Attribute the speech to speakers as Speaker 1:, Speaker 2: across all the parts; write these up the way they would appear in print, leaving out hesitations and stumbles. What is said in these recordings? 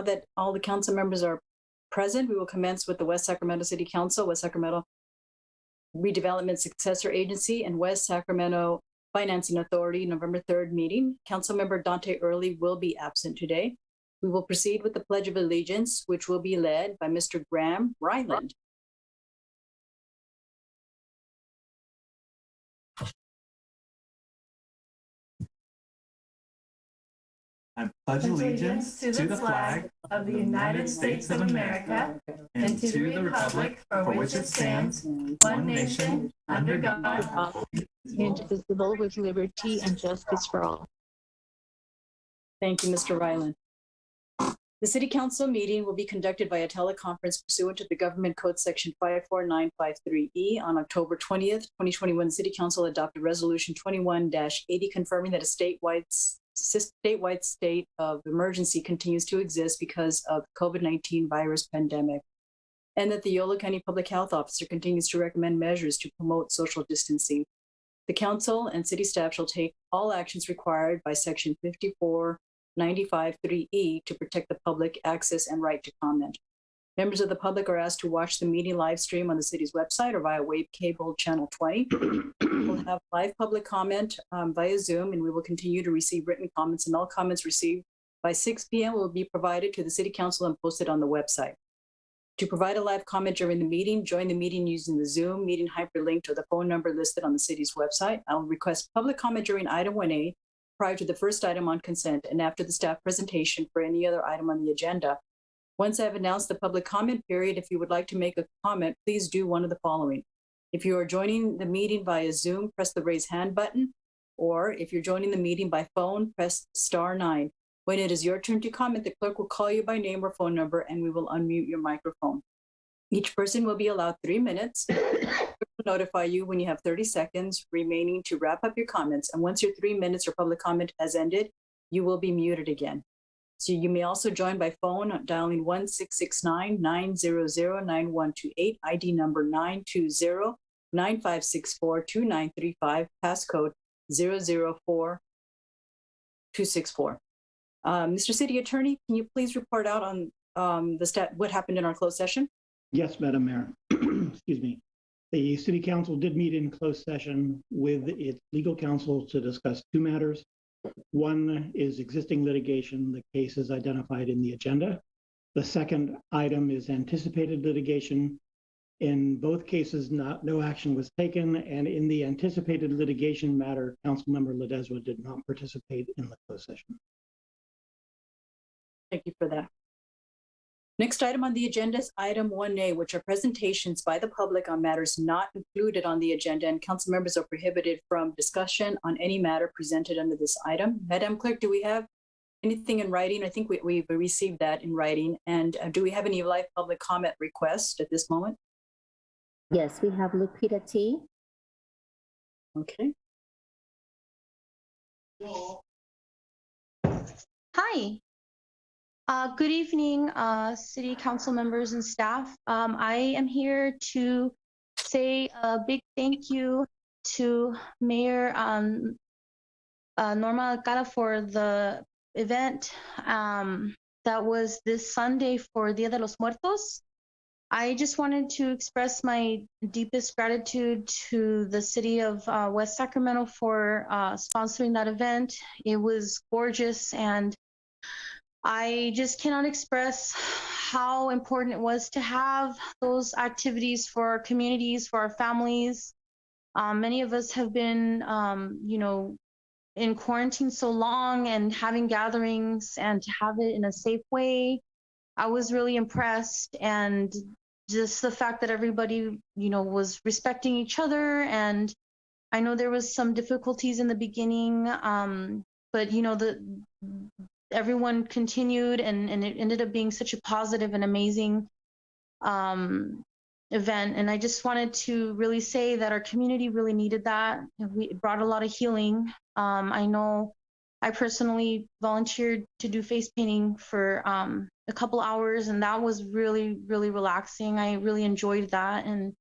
Speaker 1: that all the council members are present, we will commence with the West Sacramento City Council, West Sacramento Redevelopment Successor Agency, and West Sacramento Financing Authority November 3rd meeting. Councilmember Dante Early will be absent today. We will proceed with the Pledge of Allegiance, which will be led by Mr. Graham Ryland.
Speaker 2: I pledge allegiance to the flag of the United States of America and to the republic for which it stands, one nation, under God,
Speaker 3: indivisible, with liberty and justice for all.
Speaker 1: Thank you, Mr. Ryland. The City Council meeting will be conducted by a teleconference pursuant to the Government Code Section 54953E. On October 20th, 2021, the City Council adopted Resolution 21-80, confirming that a statewide state of emergency continues to exist because of the COVID-19 virus pandemic, and that the Yolo County Public Health Officer continues to recommend measures to promote social distancing. The Council and City staff shall take all actions required by Section 54953E to protect the public access and right to comment. Members of the public are asked to watch the meeting live stream on the city's website or via Wave Cable Channel 20. We'll have live public comment via Zoom, and we will continue to receive written comments, and all comments received by 6 p.m. will be provided to the City Council and posted on the website. To provide a live comment during the meeting, join the meeting using the Zoom meeting hyperlink or the phone number listed on the city's website. I will request public comment during item 1A prior to the first item on consent and after the staff presentation for any other item on the agenda. Once I've announced the public comment period, if you would like to make a comment, please do one of the following. If you are joining the meeting via Zoom, press the raise hand button, or if you're joining the meeting by phone, press *9. When it is your turn to comment, the clerk will call you by name or phone number, and we will unmute your microphone. Each person will be allowed 3 minutes. We'll notify you when you have 30 seconds remaining to wrap up your comments. And once your 3 minutes or public comment has ended, you will be muted again. So you may also join by phone dialing 1-669-900-9128, ID number 920-9564-2935, passcode 004264. Mr. City Attorney, can you please report out on what happened in our closed session?
Speaker 4: Yes, Madam Mayor. Excuse me. The City Council did meet in closed session with its legal counsel to discuss two matters. One is existing litigation. The case is identified in the agenda. The second item is anticipated litigation. In both cases, no action was taken, and in the anticipated litigation matter, Councilmember Ledesma did not participate in the closed session.
Speaker 1: Thank you for that. Next item on the agenda is item 1A, which are presentations by the public on matters not included on the agenda, and council members are prohibited from discussion on any matter presented under this item. Madam Clerk, do we have anything in writing? I think we've received that in writing. And do we have any live public comment requests at this moment?
Speaker 3: Yes, we have Lupita T.
Speaker 1: Okay.
Speaker 5: Hi. Good evening, City Council members and staff. I am here to say a big thank you to Mayor Norma Alcala for the event that was this Sunday for Dia de los Muertos. I just wanted to express my deepest gratitude to the city of West Sacramento for sponsoring that event. It was gorgeous, and I just cannot express how important it was to have those activities for our communities, for our families. Many of us have been, in quarantine so long, and having gatherings and to have it in a safe way. I was really impressed, and just the fact that everybody, was respecting each other. And I know there was some difficulties in the beginning, but everyone continued, and it ended up being such a positive and amazing event. And I just wanted to really say that our community really needed that. It brought a lot of healing. I know I personally volunteered to do face painting for a couple hours, and that was really, really relaxing. I really enjoyed that. And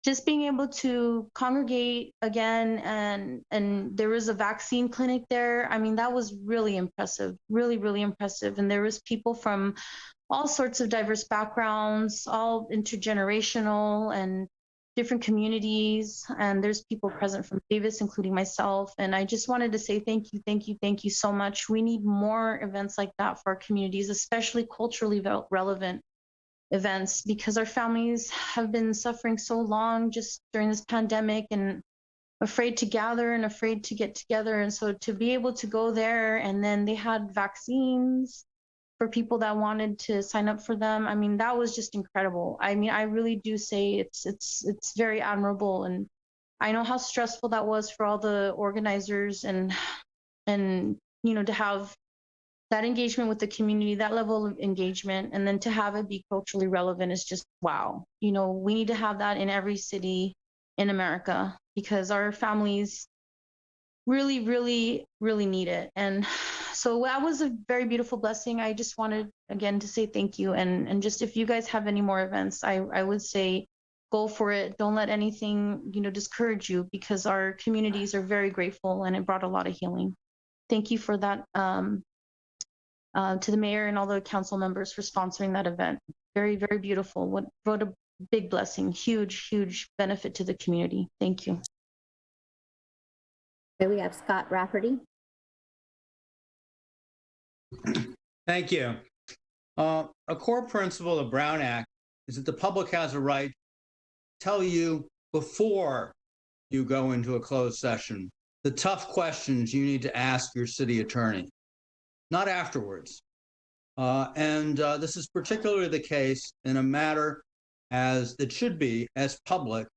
Speaker 5: just being able to congregate again, and there was a vaccine clinic there. I mean, that was really impressive, really, really impressive. And there was people from all sorts of diverse backgrounds, all intergenerational and different communities. And there's people present from Davis, including myself. And I just wanted to say thank you, thank you, thank you so much. We need more events like that for our communities, especially culturally relevant events, because our families have been suffering so long just during this pandemic and afraid to gather and afraid to get together. And so to be able to go there, and then they had vaccines for people that wanted to sign up for them. I mean, that was just incredible. I mean, I really do say it's very admirable. And I know how stressful that was for all the organizers, and you know, to have that engagement with the community, that level of engagement, and then to have it be culturally relevant is just wow. You know, we need to have that in every city in America, because our families really, really, really need it. And so that was a very beautiful blessing. I just wanted again to say thank you. And just if you guys have any more events, I would say go for it. Don't let anything, you know, discourage you, because our communities are very grateful and it brought a lot of healing. Thank you for that. To the mayor and all the council members for sponsoring that event. Very, very beautiful. What a big blessing. Huge, huge benefit to the community. Thank you.
Speaker 6: Okay, we have Scott Rafferty.
Speaker 7: Thank you. A core principle of the Brown Act is that the public has a right to tell you before you go into a closed session the tough questions you need to ask your city attorney, not afterwards. This is particularly the case in a matter as it should be as public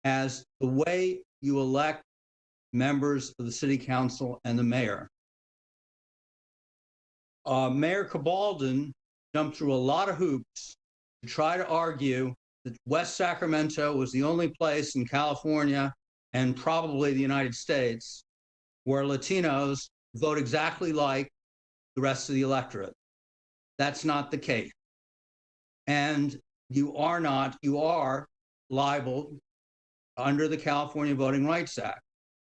Speaker 7: as the way you elect members of the city council and the mayor. Mayor Cabaldon jumped through a lot of hoops to try to argue that West Sacramento was the only place in California and probably the United States where Latinos vote exactly like the rest of the electorate. That's not the case. And you are liable under the California Voting Rights Act.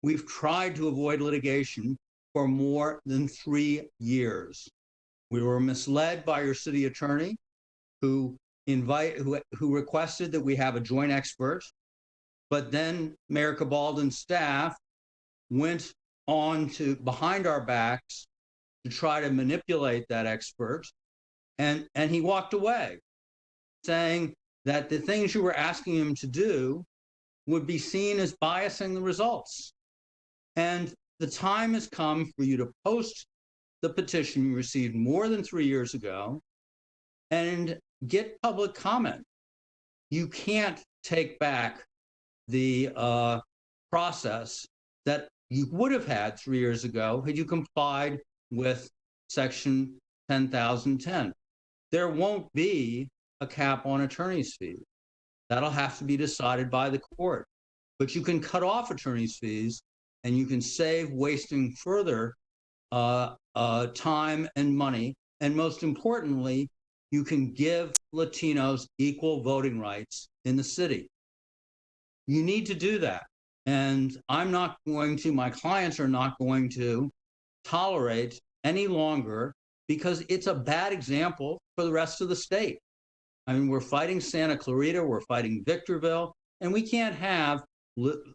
Speaker 7: We've tried to avoid litigation for more than 3 years. We were misled by your city attorney who requested that we have a joint expert, but then Mayor Cabaldon's staff went on to behind our backs to try to manipulate that expert. And he walked away saying that the things you were asking him to do would be seen as biasing the results. And the time has come for you to post the petition you received more than 3 years ago and get public comment. You can't take back the process that you would have had 3 years ago had you complied with Section 10,010. There won't be a cap on attorney's fees. That'll have to be decided by the court. But you can cut off attorney's fees and you can save wasting further time and money. And most importantly, you can give Latinos equal voting rights in the city. You need to do that. And my clients are not going to tolerate any longer, because it's a bad example for the rest of the state. I mean, we're fighting Santa Clarita, we're fighting Victorville, and we can't have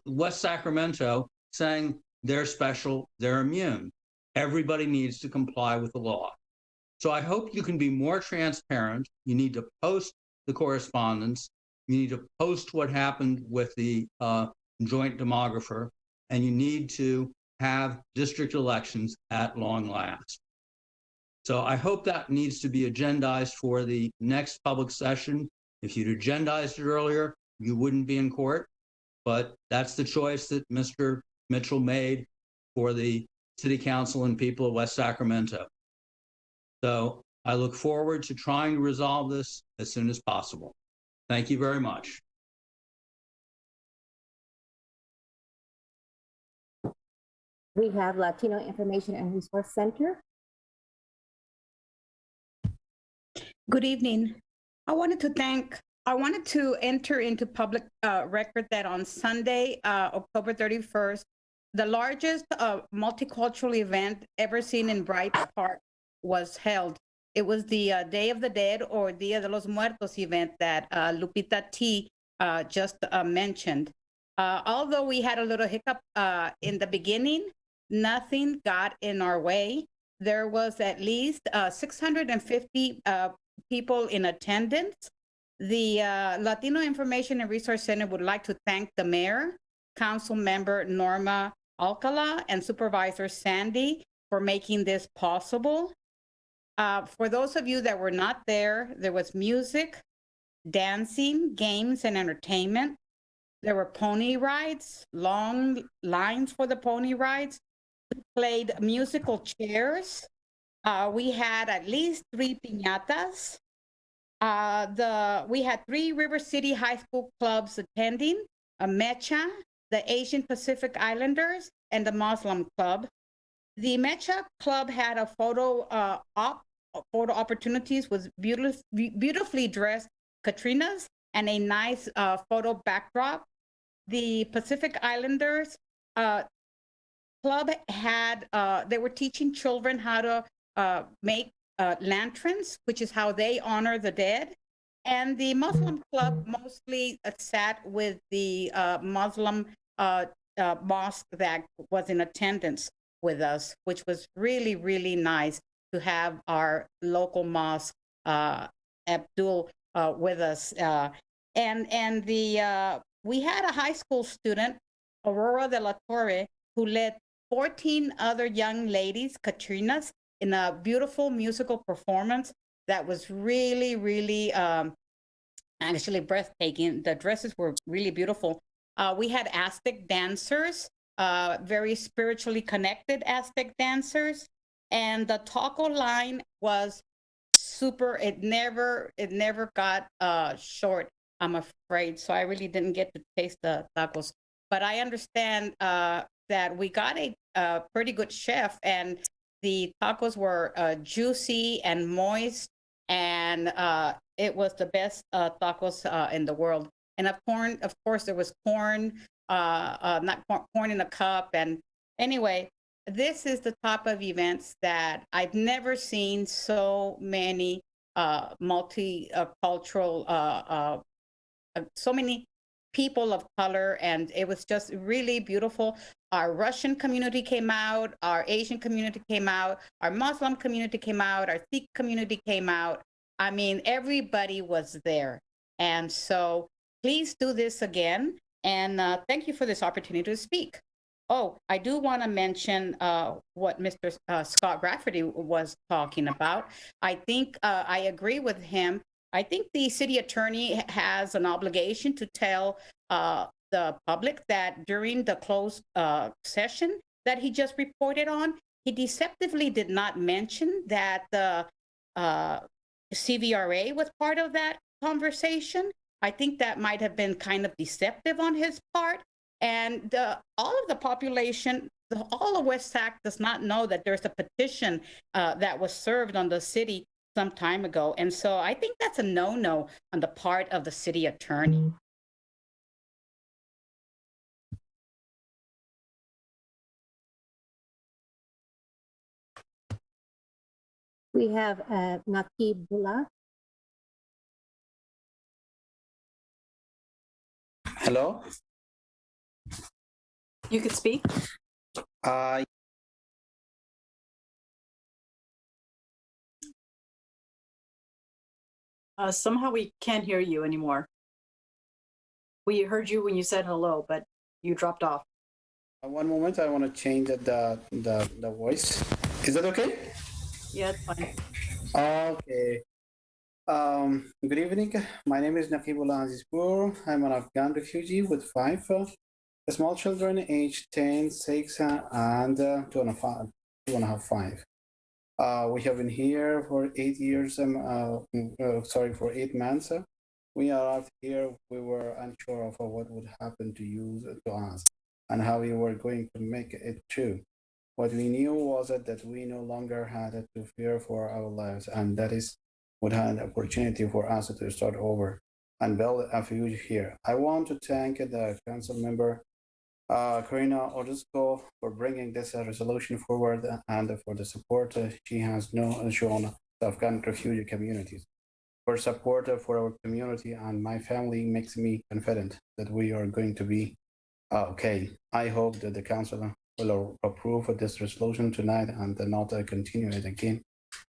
Speaker 7: West Sacramento saying they're special, they're immune. Everybody needs to comply with the law. So I hope you can be more transparent. You need to post the correspondence. You need to post what happened with the joint demographer, and you need to have district elections at long last. So I hope that needs to be agendized for the next public session. If you'd agendized it earlier, you wouldn't be in court, but that's the choice that Mr. Mitchell made for the city council and people of West Sacramento. So I look forward to trying to resolve this as soon as possible. Thank you very much.
Speaker 6: We have Latino Information and Resource Center.
Speaker 8: Good evening. I wanted to thank I wanted to enter into public record that on Sunday, October 31st, the largest multicultural event ever seen in Bright Park was held. It was the Day of the Dead or Dia de los Muertos event that Lupita T just mentioned. Although we had a little hiccup in the beginning, nothing got in our way. There was at least 650 people in attendance. The Latino Information and Resource Center would like to thank the mayor, council member Norma Alcala, and supervisor Sandy for making this possible. For those of you that were not there, there was music, dancing, games, and entertainment. There were pony rides, long lines for the pony rides. We played musical chairs. We had at least 3 piñatas. We had 3 River City High School clubs attending, a Mecha, the Asian Pacific Islanders, and the Muslim Club. The Mecha Club had a photo opportunities with beautifully dressed Katrinas and a nice photo backdrop. The Pacific Islanders Club had, they were teaching children how to make lanterns, which is how they honor the dead. And the Muslim Club mostly sat with the Muslim mosque that was in attendance with us, which was really, really nice to have our local mosque, Abdul, with us. We had a high school student, Aurora de la Torre, who led 14 other young ladies, Katrinas, in a beautiful musical performance that was really, really actually breathtaking. The dresses were really beautiful. We had Aztec dancers, very spiritually connected Aztec dancers, and the taco line was super. It never got short, I'm afraid. So I really didn't get to taste the tacos, but I understand that we got a pretty good chef, and the tacos were juicy and moist, and it was the best tacos in the world. And of course, there was corn, not corn in a cup. And anyway, this is the type of events that I've never seen so many multicultural, so many people of color, and it was just really beautiful. Our Russian community came out, our Asian community came out, our Muslim community came out, our Sikh community came out. I mean, everybody was there. And so please do this again. And thank you for this opportunity to speak. Oh, I do want to mention what Mr. Scott Rafferty was talking about. I think I agree with him. I think the city attorney has an obligation to tell the public that during the closed session that he just reported on, he deceptively did not mention that the CVRA was part of that conversation. I think that might have been kind of deceptive on his part. And all of the population, all of West Sac does not know that there's a petition that was served on the city some time ago. And so I think that's a no-no on the part of the city attorney.
Speaker 6: We have Nakib Bula.
Speaker 9: Hello.
Speaker 1: You could speak.
Speaker 9: Uh,
Speaker 1: Somehow we can't hear you anymore. We heard you when you said hello, but you dropped off.
Speaker 9: one moment, I want to change the voice. Is that okay?
Speaker 1: Yeah, it's fine.
Speaker 9: Okay. Good evening. My name is Naqibullah Azizpur. I'm an Afghan refugee with 5 small children, aged 10, 6, and 2.5, 5. We have been here for 8 years. For 8 months. We arrived here. We were unsure of what would happen to us and how we were going to make it true. What we knew was that we no longer had to fear for our lives, and that is would have an opportunity for us to start over. and build a future here. I want to thank the council member Karina Odisco for bringing this resolution forward and for the support she has shown the Afghan refugee communities. For support for our community and my family makes me confident that we are going to be okay. I hope that the council will approve this resolution tonight and not continue it again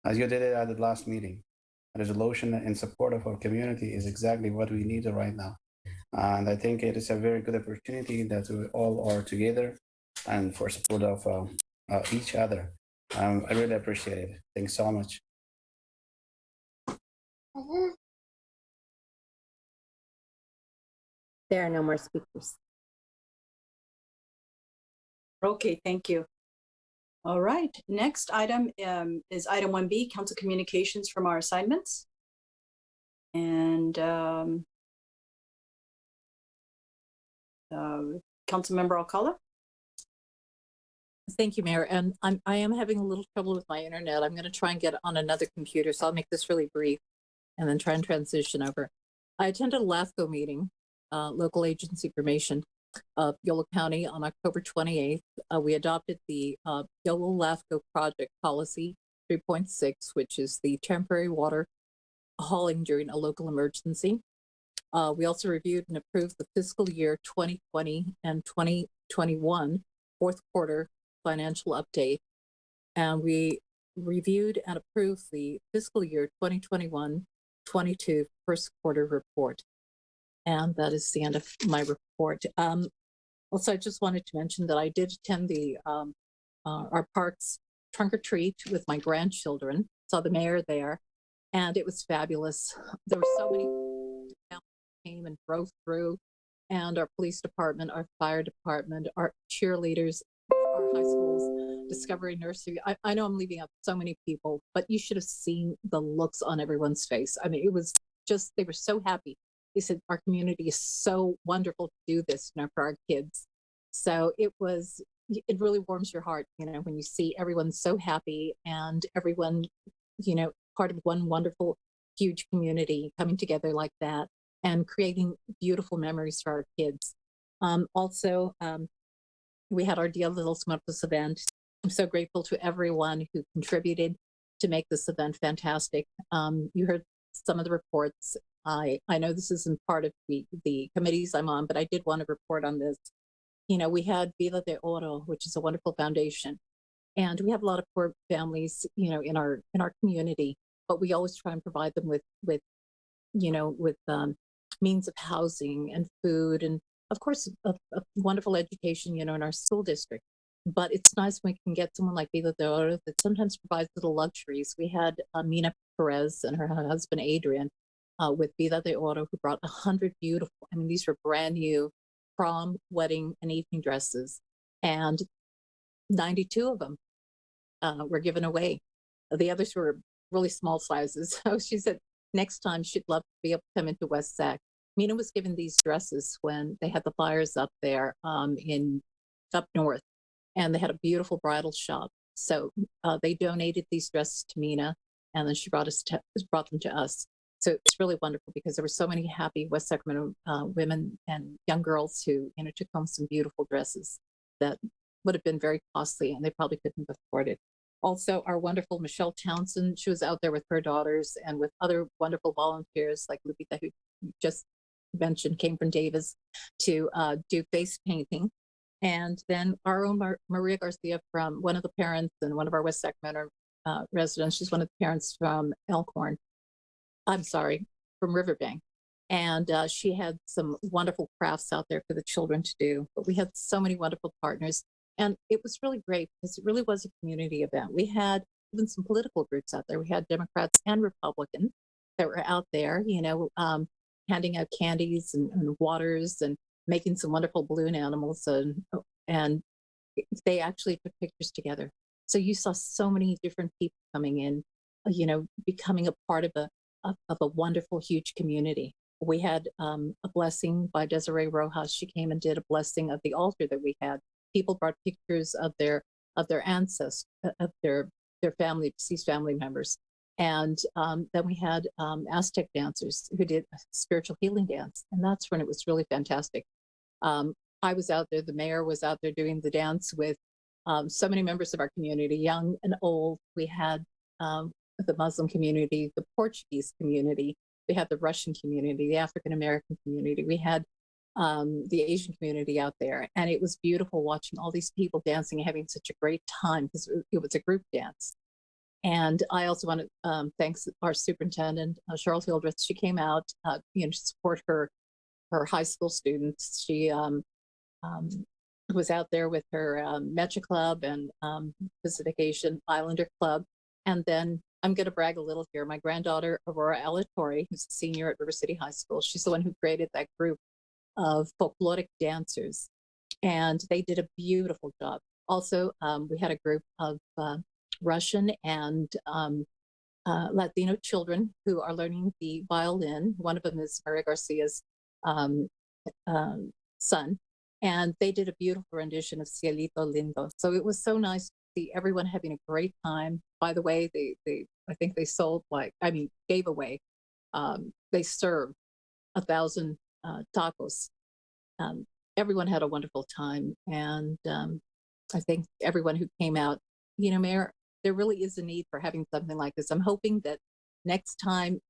Speaker 9: as you did it at the last meeting. A resolution in support of our community is exactly what we need right now. And I think it is a very good opportunity that we all are together and for support of each other. I really appreciate it. Thanks so much.
Speaker 6: There are no more speakers.
Speaker 1: Okay, thank you. All right, next item is item 1B, council communications from our assignments. And Councilmember Alcala.
Speaker 10: Thank you, Mayor. And I am having a little trouble with my internet. I'm going to try and get on another computer, so I'll make this really brief and then try and transition over. I attended a LAFCO meeting, local agency formation of Yolo County on October 28th. We adopted the Yolo LAFCO project policy 3.6, which is the temporary water hauling during a local emergency. We also reviewed and approved the fiscal year 2020 and 2021 fourth quarter financial update. And we reviewed and approved the fiscal year 2021-22 first quarter report. And that is the end of my report. Also, I just wanted to mention that I did attend the our parks trunk or treat with my grandchildren. Saw the mayor there, and it was fabulous. There were so many families came and drove through, and our police department, our fire department, our cheerleaders, our high schools, Discovery Nursery. I know I'm leaving out so many people, but you should have seen the looks on everyone's face. I mean, it was just, they were so happy. They said, our community is so wonderful to do this, you know, for our kids. So it really warms your heart, you know, when you see everyone so happy and everyone, you know, part of one wonderful, huge community coming together like that and creating beautiful memories for our kids. We had our Dia de los Muertos event. I'm so grateful to everyone who contributed to make this event fantastic. You heard some of the reports. I know this isn't part of the committees I'm on, but I did want to report on this. You know, we had Vida de Oro, which is a wonderful foundation. And we have a lot of poor families, you know, in our community, but we always try and provide them with means of housing and food and of course, a wonderful education, you know, in our school district. But it's nice when we can get someone like Vida de Oro that sometimes provides little luxuries. We had Mina Perez and her husband, Adrian, with Vida de Oro, who brought 100 beautiful, I mean, these were brand new prom, wedding, and evening dresses. And 92 of them were given away. The others were really small sizes. So she said, next time she'd love to be able to come into West Sac. Mina was given these dresses when they had the fires up there up north, and they had a beautiful bridal shop. So they donated these dresses to Mina, and then she brought them to us. So it's really wonderful because there were so many happy West Sacramento women and young girls who, you know, took home some beautiful dresses that would have been very costly, and they probably couldn't afford it. Also, our wonderful Michelle Townsend, she was out there with her daughters and with other wonderful volunteers like Lupita, who just mentioned, came from Davis to do face painting. And then our own Maria Garcia, from one of the parents and one of our West Sacramento residents, she's one of the parents from from Riverbank. And she had some wonderful crafts out there for the children to do. But we had so many wonderful partners. And it was really great because it really was a community event. We had even some political groups out there. We had Democrats and Republicans that were out there, you know, handing out candies and waters and making some wonderful balloon animals. And they actually took pictures together. So you saw so many different people coming in, you know, becoming a part of a wonderful, huge community. We had a blessing by Desiree Rojas. She came and did a blessing of the altar that we had. People brought pictures of their ancestors, of their family, deceased family members. And then we had Aztec dancers who did a spiritual healing dance. And that's when it was really fantastic. I was out there, the mayor was out there doing the dance with so many members of our community, young and old. We had the Muslim community, the Portuguese community, we had the Russian community, the African American community, we had the Asian community out there. And it was beautiful watching all these people dancing and having such a great time because it was a group dance. And I also want to thank our superintendent, Cheryl Hildreth. She came out, to support her high school students. She was out there with her Metro Club and Pacific Asian Islander Club. And then I'm going to brag a little here. My granddaughter, Aurora Alatorre, who's a senior at River City High School, she's the one who created that group of folkloric dancers. And they did a beautiful job. Also, we had a group of Russian and Latino children who are learning the violin. One of them is Maria Garcia's son. And they did a beautiful rendition of Cielito Lindo. So it was so nice to see everyone having a great time. By the way, I think they gave away, they served 1,000 tacos. Everyone had a wonderful time. And I think everyone who came out, Mayor, there really is a need for having something like this. I'm hoping that next time,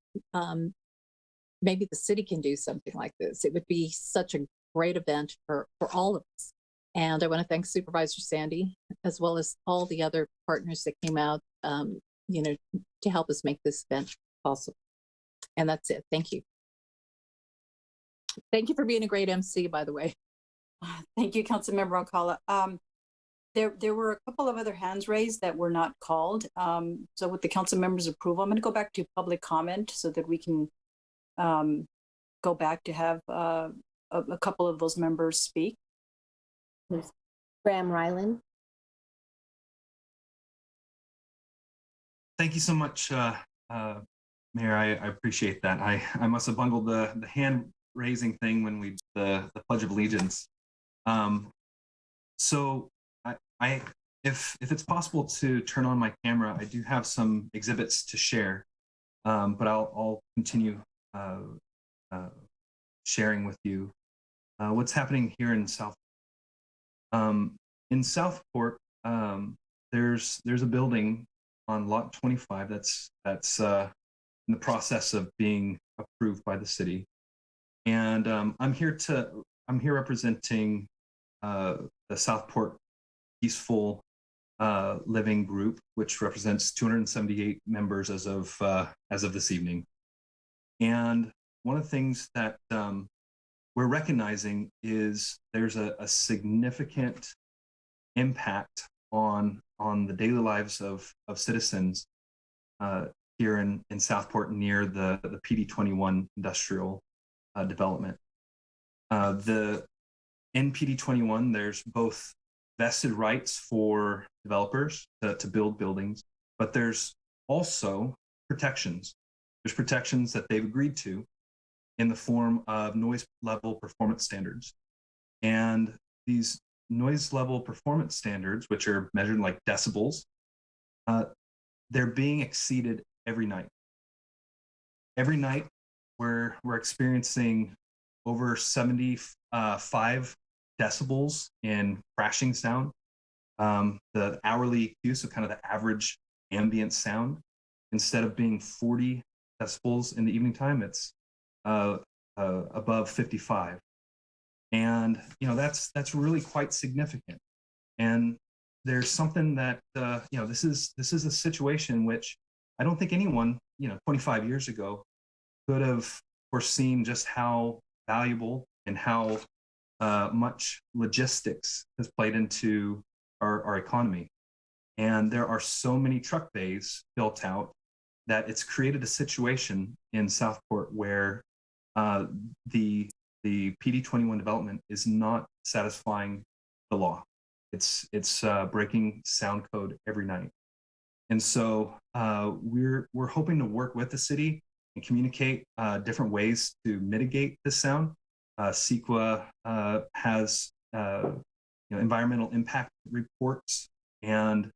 Speaker 10: maybe the city can do something like this. It would be such a great event for all of us. And I want to thank Supervisor Sandy, as well as all the other partners that came out, to help us make this event possible. And that's it. Thank you. Thank you for being a great MC, by the way.
Speaker 1: Thank you, Councilmember Alcala. There were a couple of other hands raised that were not called. So with the council members' approval, I'm going to go back to public comment so that we can go back to have a couple of those members speak.
Speaker 6: There's Graham Ryland.
Speaker 11: Thank you so much, Mayor. I appreciate that. I must have bungled the hand raising thing when we the Pledge of Allegiance. So if it's possible to turn on my camera, I do have some exhibits to share, but I'll continue sharing with you what's happening here in South. In Southport, there's a building on lot 25 that's in the process of being approved by the city, and I'm here representing the Southport Peaceful Living Group, which represents 278 members as of this evening. And one of the things that we're recognizing is there's a significant impact on the daily lives of citizens here in Southport near the PD 21 industrial development. In PD 21, there's both vested rights for developers to build buildings, but there's also protections. There's protections that they've agreed to in the form of noise level performance standards. And these noise level performance standards, which are measured like decibels, they're being exceeded every night. Every night, we're experiencing over 75 decibels in crashing sound. The hourly EQ, so kind of the average ambient sound, instead of being 40 decibels in the evening time, it's above 55. And that's really quite significant. And there's something that this is a situation which I don't think anyone 25 years ago could have foreseen just how valuable and how much logistics has played into our economy. And there are so many truck bays built out that it's created a situation in Southport where the PD 21 development is not satisfying the law. It's breaking sound code every night. And so we're hoping to work with the city and communicate different ways to mitigate this sound. CEQA has environmental impact reports, and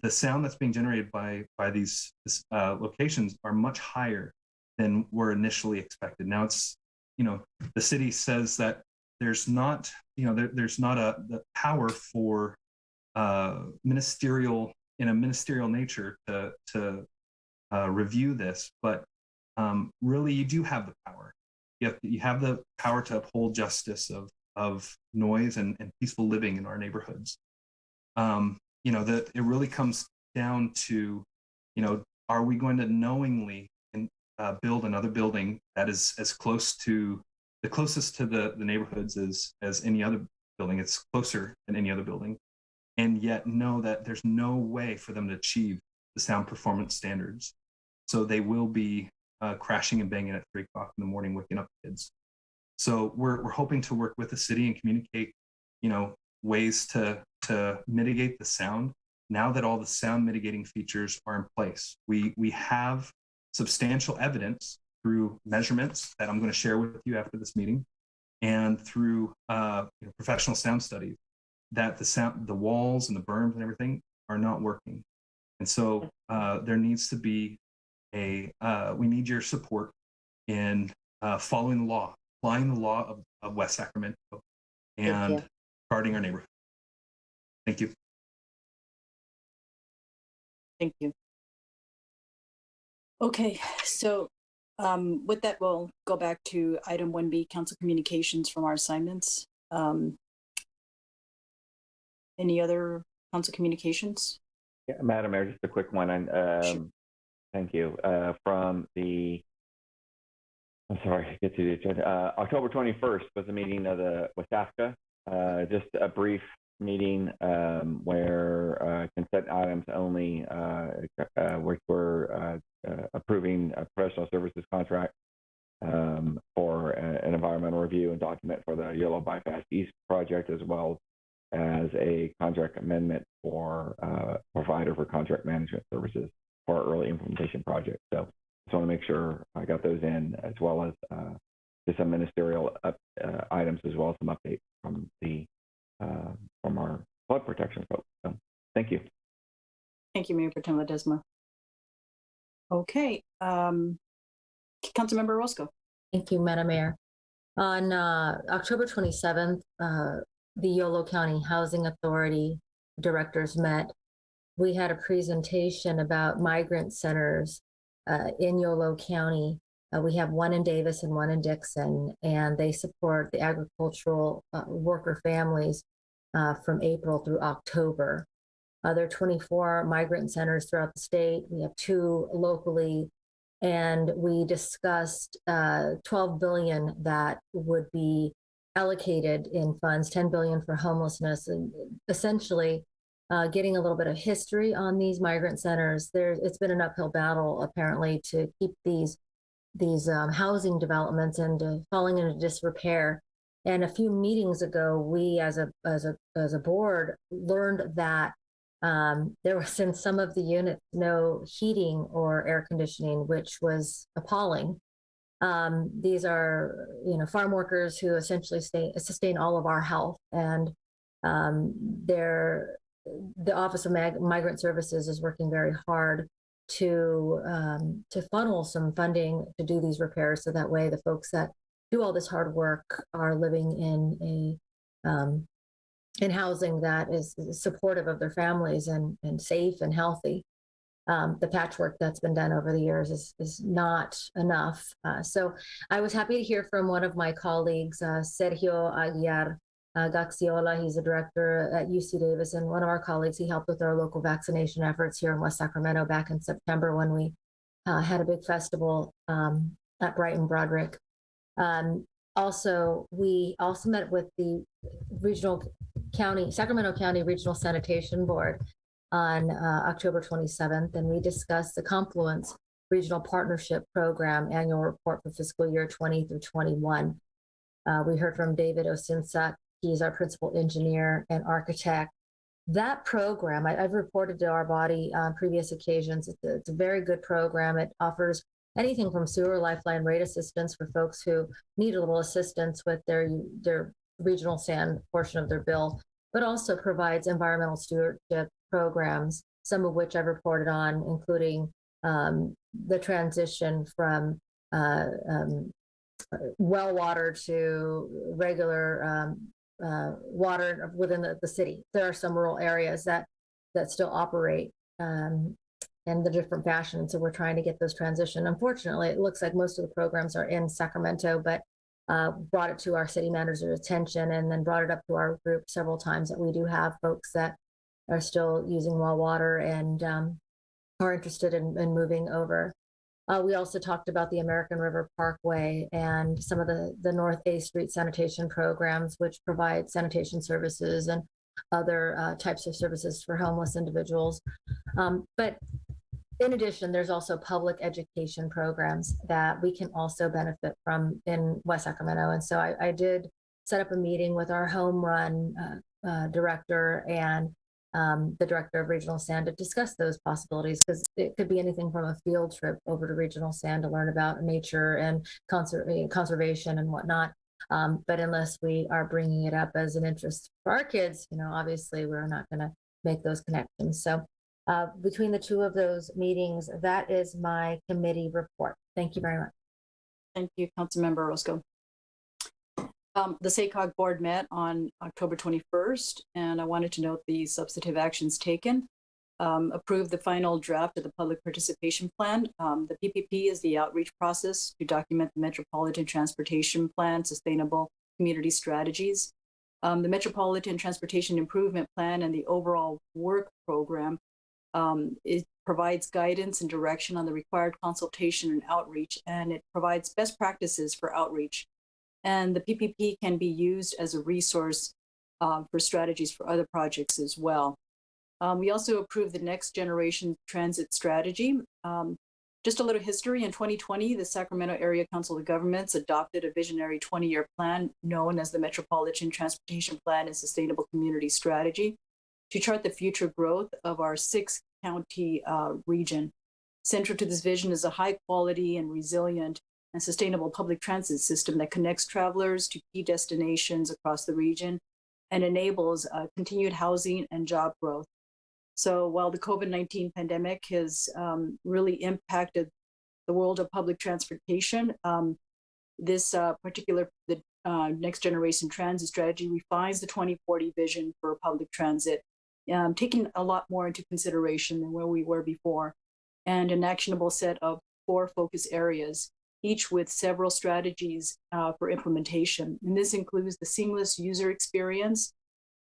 Speaker 11: the sound that's being generated by these locations are much higher than were initially expected. Now it's, the city says that there's not, there's not the power for ministerial nature to review this, but really you do have the power. You have the power to uphold justice of noise and peaceful living in our neighborhoods. That it really comes down to, are we going to knowingly build another building that is as close to the closest to the neighborhoods as any other building? It's closer than any other building, and yet know that there's no way for them to achieve the sound performance standards. So they will be crashing and banging at 3 o'clock in the morning, waking up kids. So we're hoping to work with the city and communicate, ways to mitigate the sound. Now that all the sound mitigating features are in place, we have substantial evidence through measurements that I'm going to share with you after this meeting, and through professional sound studies, that the walls and the berms and everything are not working. And so there needs to be we need your support in following the law, applying the law of West Sacramento, and guarding our neighborhood. Thank you.
Speaker 1: Thank you. Okay, so with that, we'll go back to item 1B, council communications from our assignments. Any other council communications?
Speaker 12: Yeah, Madam Mayor, just a quick one.
Speaker 1: Sure.
Speaker 12: Thank you. From the, I'm sorry, get to the agenda. October 21st was a meeting of the WSAFCA, just a brief meeting where consent items only, which were approving a professional services contract for an environmental review and document for the Yellow Bypass East project, as well as a contract amendment for provider for contract management services for our early implementation project. So just want to make sure I got those in, as well as just some ministerial items, as well as some updates from our flood protection folks. So thank you.
Speaker 1: Thank you, Mayor Pro Tem Ledesma. Okay, Councilmember Orozco.
Speaker 13: Thank you, Madam Mayor. On October 27th, the Yolo County Housing Authority directors met. We had a presentation about migrant centers in Yolo County. We have one in Davis and one in Dixon, and they support the agricultural worker families from April through October. There are 24 migrant centers throughout the state. We have 2 locally, and we discussed $12 billion that would be allocated in funds, $10 billion for homelessness, and essentially getting a little bit of history on these migrant centers. It's been an uphill battle, apparently, to keep these housing developments and falling into disrepair. And a few meetings ago, we as a board learned that there was in some of the units no heating or air conditioning, which was appalling. These are, farm workers who essentially sustain all of our health, and the Office of Migrant Services is working very hard to funnel some funding to do these repairs, so that way the folks that do all this hard work are living in housing that is supportive of their families and safe and healthy. The patchwork that's been done over the years is not enough. So I was happy to hear from one of my colleagues, Sergio Aguiar Gaxiola. He's a director at UC Davis, and one of our colleagues, he helped with our local vaccination efforts here in West Sacramento back in September when we had a big festival at Brighton Broderick. We also met with the Sacramento County Regional Sanitation Board on October 27th, and we discussed the Confluence Regional Partnership Program annual report for fiscal year 20 through 21. We heard from David Osinsak. He's our principal engineer and architect. That program, I've reported to our body on previous occasions, it's a very good program. It offers anything from sewer lifeline rate assistance for folks who need a little assistance with their regional sand portion of their bill, but also provides environmental stewardship programs some of which I've reported on, including the transition from well water to regular water within the city. There are some rural areas that still operate in the different fashions, so we're trying to get those transition. Unfortunately, it looks like most of the programs are in Sacramento, but brought it to our city manager's attention and then brought it up to our group several times that we do have folks that are still using well water and are interested in moving over. We also talked about the American River Parkway and some of the North A Street sanitation programs, which provide sanitation services and other types of services for homeless individuals. But in addition, there's also public education programs that we can also benefit from in West Sacramento. And so I did set up a meeting with our home run director and the director of Regional Sand to discuss those possibilities, because it could be anything from a field trip over to Regional Sand to learn about nature and conservation and whatnot. But unless we are bringing it up as an interest for our kids, obviously we're not going to make those connections. So between the two of those meetings, that is my committee report. Thank you very much.
Speaker 1: Thank you, Councilmember Orozco. The SACOG board met on October 21st, and I wanted to note the substantive actions taken. Approved the final draft of the public participation plan. The PPP is the outreach process to document the Metropolitan Transportation Plan, sustainable community strategies. The Metropolitan Transportation Improvement Plan and the overall work program, it provides guidance and direction on the required consultation and outreach, and it provides best practices for outreach. And the PPP can be used as a resource for strategies for other projects as well. We also approved the next generation transit strategy. Just a little history, in 2020, the Sacramento Area Council of Governments adopted a visionary 20-year plan known as the Metropolitan Transportation Plan and Sustainable Community Strategy to chart the future growth of our 6-county region. Central to this vision is a high quality and resilient and sustainable public transit system that connects travelers to key destinations across the region and enables continued housing and job growth. So while the COVID-19 pandemic has really impacted the world of public transportation, this particular next generation transit strategy refines the 2040 vision for public transit, taking a lot more into consideration than where we were before, and an actionable set of 4 focus areas, each with several strategies for implementation. And this includes the seamless user experience,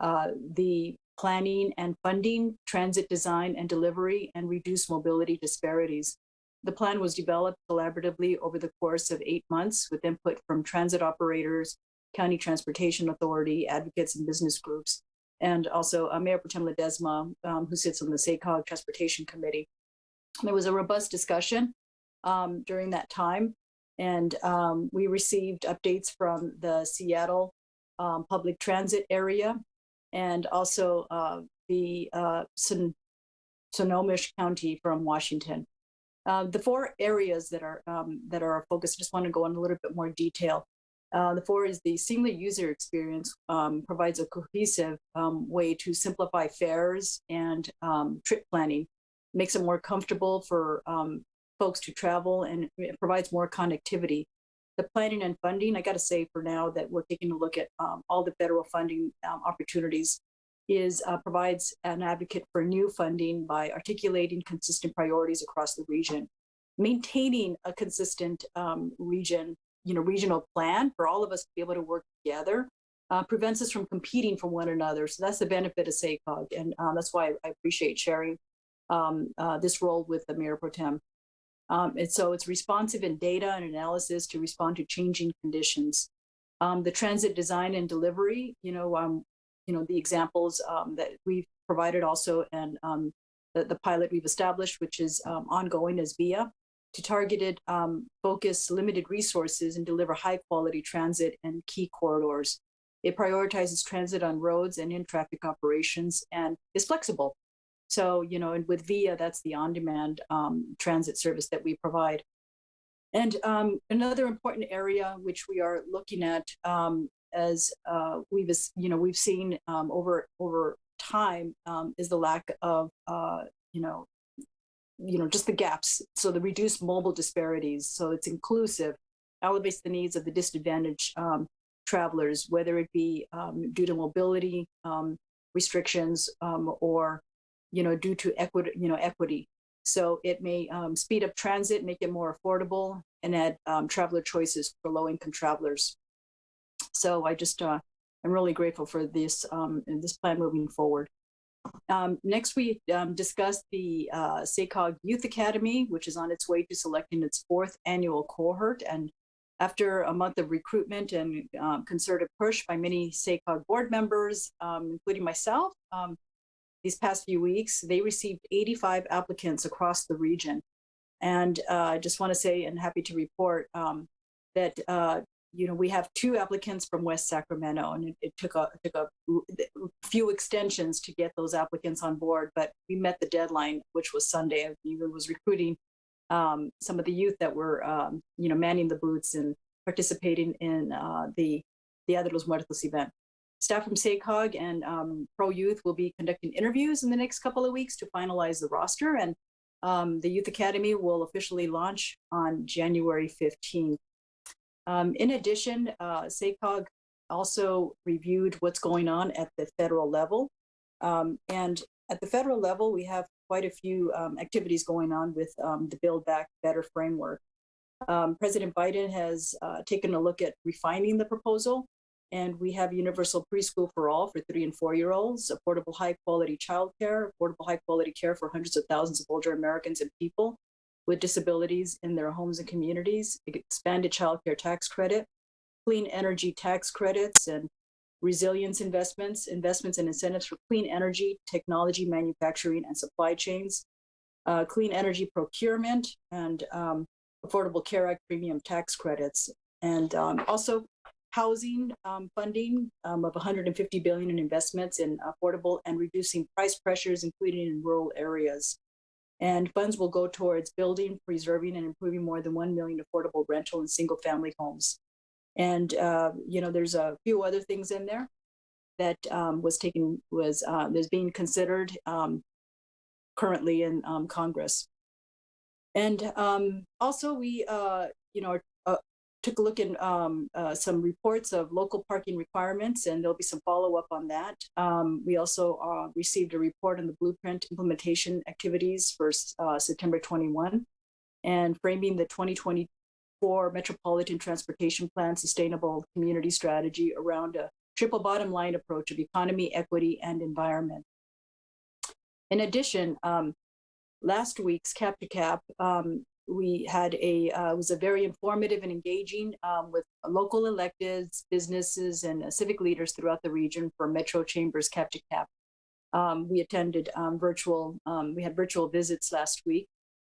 Speaker 1: the planning and funding, transit design and delivery, and reduce mobility disparities. The plan was developed collaboratively over the course of 8 months with input from transit operators, County Transportation Authority, advocates, and business groups, and also Mayor Pro Tem Ledesma, who sits on the SACOG Transportation Committee. There was a robust discussion during that time, and we received updates from the Seattle public transit area and also the Sonoma County from Washington. The 4 areas that are our focus, I just want to go in a little bit more detail. The 4 is the seamless user experience, provides a cohesive way to simplify fares and trip planning, makes it more comfortable for folks to travel, and it provides more connectivity. The planning and funding, I got to say for now that we're taking a look at all the federal funding opportunities, provides an advocate for new funding by articulating consistent priorities across the region, maintaining a consistent regional plan for all of us to be able to work together, prevents us from competing for one another. So that's the benefit of SACOG, and that's why I appreciate sharing this role with the Mayor Pro Tem. And so it's responsive in data and analysis to respond to changing conditions. The transit design and delivery, the examples that we've provided also, and the pilot we've established, which is ongoing, as VIA, to targeted, focus limited resources and deliver high quality transit and key corridors. It prioritizes transit on roads and in traffic operations and is flexible. So, and with VIA, that's the on-demand transit service that we provide. And another important area which we are looking at, as we've seen over time, is the lack of just the gaps. So the reduced mobile disparities. So it's inclusive, elevates the needs of the disadvantaged travelers, whether it be due to mobility restrictions or due to equity. So it may speed up transit, make it more affordable, and add traveler choices for low-income travelers. So I just I'm really grateful for this this plan moving forward. Next, we discussed the SACOG Youth Academy, which is on its way to selecting its 4th annual cohort. And after a month of recruitment and concerted push by many SACOG board members, including myself, these past few weeks, they received 85 applicants across the region. And I just want to say, and happy to report that we have 2 applicants from West Sacramento, and it took a few extensions to get those applicants on board, but we met the deadline, which was Sunday. I was recruiting some of the youth that were manning the booths and participating in the Dia de los Muertos event. Staff from SACOG and Pro Youth will be conducting interviews in the next couple of weeks to finalize the roster, and the Youth Academy will officially launch on January 15th. In addition, SACOG also reviewed what's going on at the federal level. And at the federal level, we have quite a few activities going on with the Build Back Better framework. President Biden has taken a look at refining the proposal, and we have universal preschool for all for 3 and 4-year-olds, affordable high-quality childcare, affordable high-quality care for hundreds of thousands of older Americans and people with disabilities in their homes and communities, expanded child care tax credit, clean energy tax credits, and resilience investments and incentives for clean energy, technology, manufacturing, and supply chains, clean energy procurement, and Affordable Care Act premium tax credits, and also housing funding of $150 billion in investments in affordable and reducing price pressures, including in rural areas. And funds will go towards building, preserving, and improving more than 1 million affordable rental and single-family homes. And there's a few other things in there that is being considered currently in Congress. And also, we took a look at some reports of local parking requirements, and there'll be some follow-up on that. We also received a report on the blueprint implementation activities for September 21, and framing the 2024 Metropolitan Transportation Plan Sustainable Community Strategy around a triple bottom line approach of economy, equity, and environment. In addition, last week's Cap to Cap, we had it was a very informative and engaging with local electeds, businesses, and civic leaders throughout the region for Metro Chambers Cap to Cap. We attended we had virtual visits last week,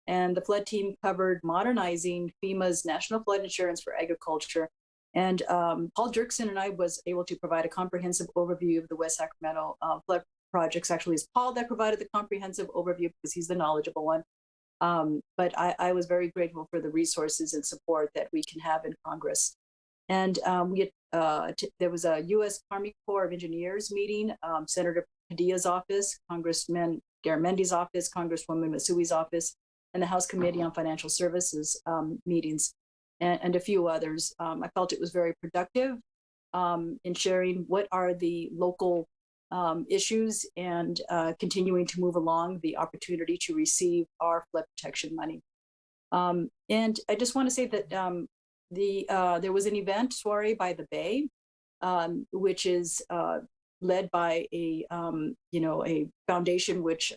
Speaker 1: and the flood team covered modernizing FEMA's National Flood Insurance for Agriculture. And Paul Dirksen and I was able to provide a comprehensive overview of the West Sacramento flood projects. Actually, it's Paul that provided the comprehensive overview because he's the knowledgeable one. But I was very grateful for the resources and support that we can have in Congress. And there was a U.S. Army Corps of Engineers meeting, Senator Padilla's office, Congressman Garamendi's office, Congresswoman Masui's office, and the House Committee on Financial Services meetings, and a few others. I felt it was very productive in sharing what are the local issues and continuing to move along the opportunity to receive our flood protection money. And I just want to say that there was an event, Soiree by the Bay, which is led by a foundation which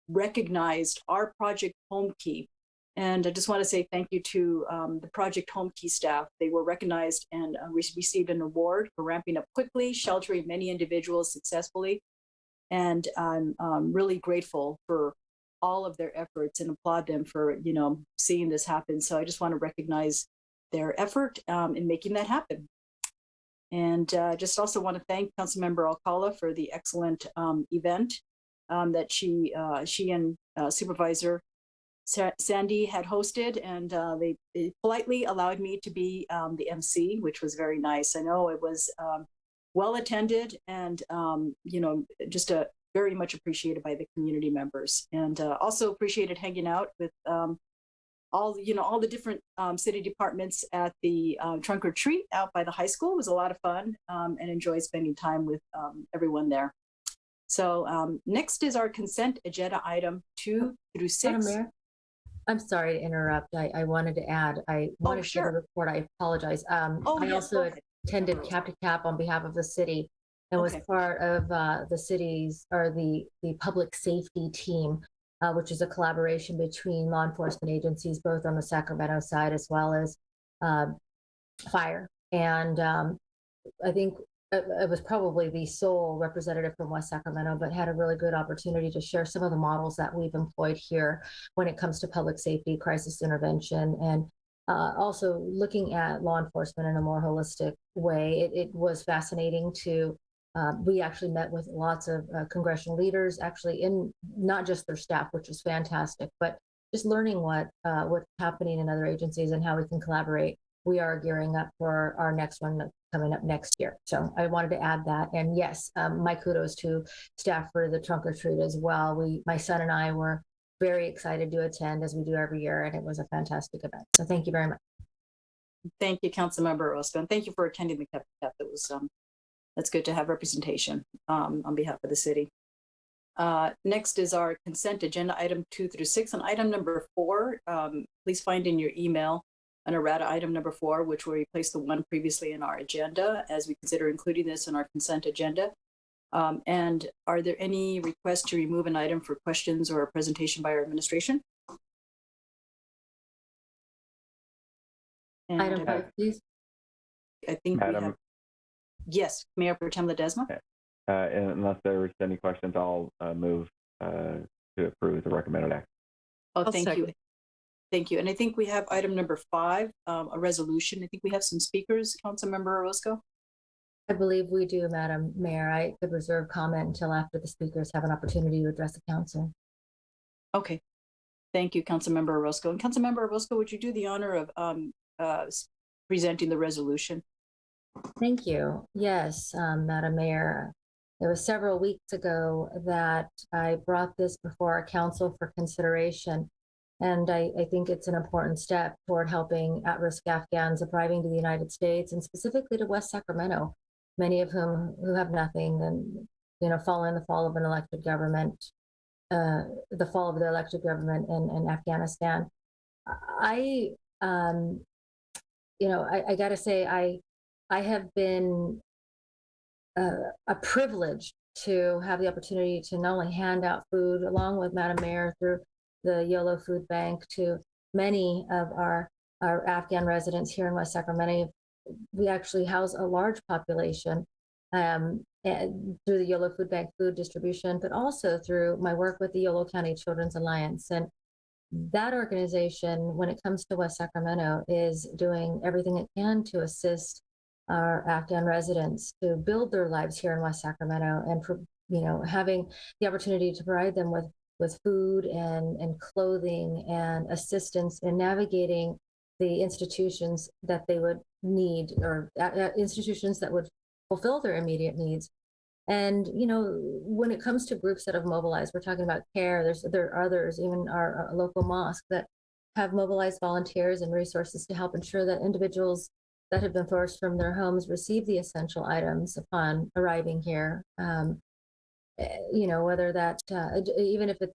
Speaker 1: recognized our Project Home Key. And I just want to say thank you to the Project Home Key staff. They were recognized and received an award for ramping up quickly, sheltering many individuals successfully. And I'm really grateful for all of their efforts and applaud them for, seeing this happen. So I just want to recognize their effort in making that happen. And just also want to thank Councilmember Alcala for the excellent event that she and Supervisor Sandy had hosted, and they politely allowed me to be the MC, which was very nice. I know it was well attended, and just a very much appreciated by the community members, and also appreciated hanging out with all the different city departments at the trunk or treat out by the high school. It was a lot of fun, and enjoyed spending time with everyone there. So next is our consent agenda item 2 through 6.
Speaker 13: Madam Mayor, I'm sorry to interrupt. I wanted to add, I wanted to give a report. I apologize. I
Speaker 1: yes,
Speaker 13: also attended Cap to Cap on behalf of the city and was part of the city's or the public safety team, which is a collaboration between law enforcement agencies, both on the Sacramento side as well as fire. And I think it was probably the sole representative from West Sacramento, but had a really good opportunity to share some of the models that we've employed here when it comes to public safety, crisis intervention, and also looking at law enforcement in a more holistic way. It was fascinating to, we actually met with lots of congressional leaders, actually in not just their staff, which was fantastic, but just learning what's happening in other agencies and how we can collaborate. We are gearing up for our next one coming up next year. So I wanted to add that. And yes, my kudos to staff for the trunk or treat as well. My son and I were very excited to attend, as we do every year, and it was a fantastic event. So thank you very much.
Speaker 1: Thank you, Councilmember Orozco, and thank you for attending the Cap. That was that's good to have representation on behalf of the city. Next is our consent agenda item 2 through 6. On item number 4, please find in your email an errata item number 4, which will replace the one previously in our agenda, as we consider including this in our consent agenda. And are there any requests to remove an item for questions or a presentation by our administration? And
Speaker 13: item 5, please.
Speaker 1: I think
Speaker 12: Madam,
Speaker 1: we have. Yes, Mayor Pro Tem Ledesma.
Speaker 12: unless there's any questions, I'll move to approve the recommended act.
Speaker 1: Oh, thank you. Thank you. And I think we have item number 5, a resolution. I think we have some speakers, Councilmember Orozco.
Speaker 13: I believe we do, Madam Mayor. I could reserve comment until after the speakers have an opportunity to address the council.
Speaker 1: Okay. Thank you, Councilmember Orozco. And Councilmember Orozco, would you do the honor of presenting the resolution?
Speaker 13: Thank you. Yes, Madam Mayor. It was several weeks ago that I brought this before our council for consideration. And I think it's an important step toward helping at-risk Afghans arriving to the United States and specifically to West Sacramento, many of who have nothing and, following the fall of an elected government, the fall of the elected government in Afghanistan. I gotta say, I have been a privilege to have the opportunity to not only hand out food along with Madam Mayor through the YOLO Food Bank to many of our Afghan residents here in West Sacramento. We actually house a large population through the YOLO Food Bank food distribution, but also through my work with the Yolo County Children's Alliance. And that organization, when it comes to West Sacramento, is doing everything it can to assist our Afghan residents to build their lives here in West Sacramento, and for having the opportunity to provide them with food and clothing and assistance in navigating the institutions that they would need, or institutions that would fulfill their immediate needs. And, when it comes to groups that have mobilized, we're talking about CARE, there are others, even our local mosque, that have mobilized volunteers and resources to help ensure that individuals that have been forced from their homes receive the essential items upon arriving here. Whether that, even if it's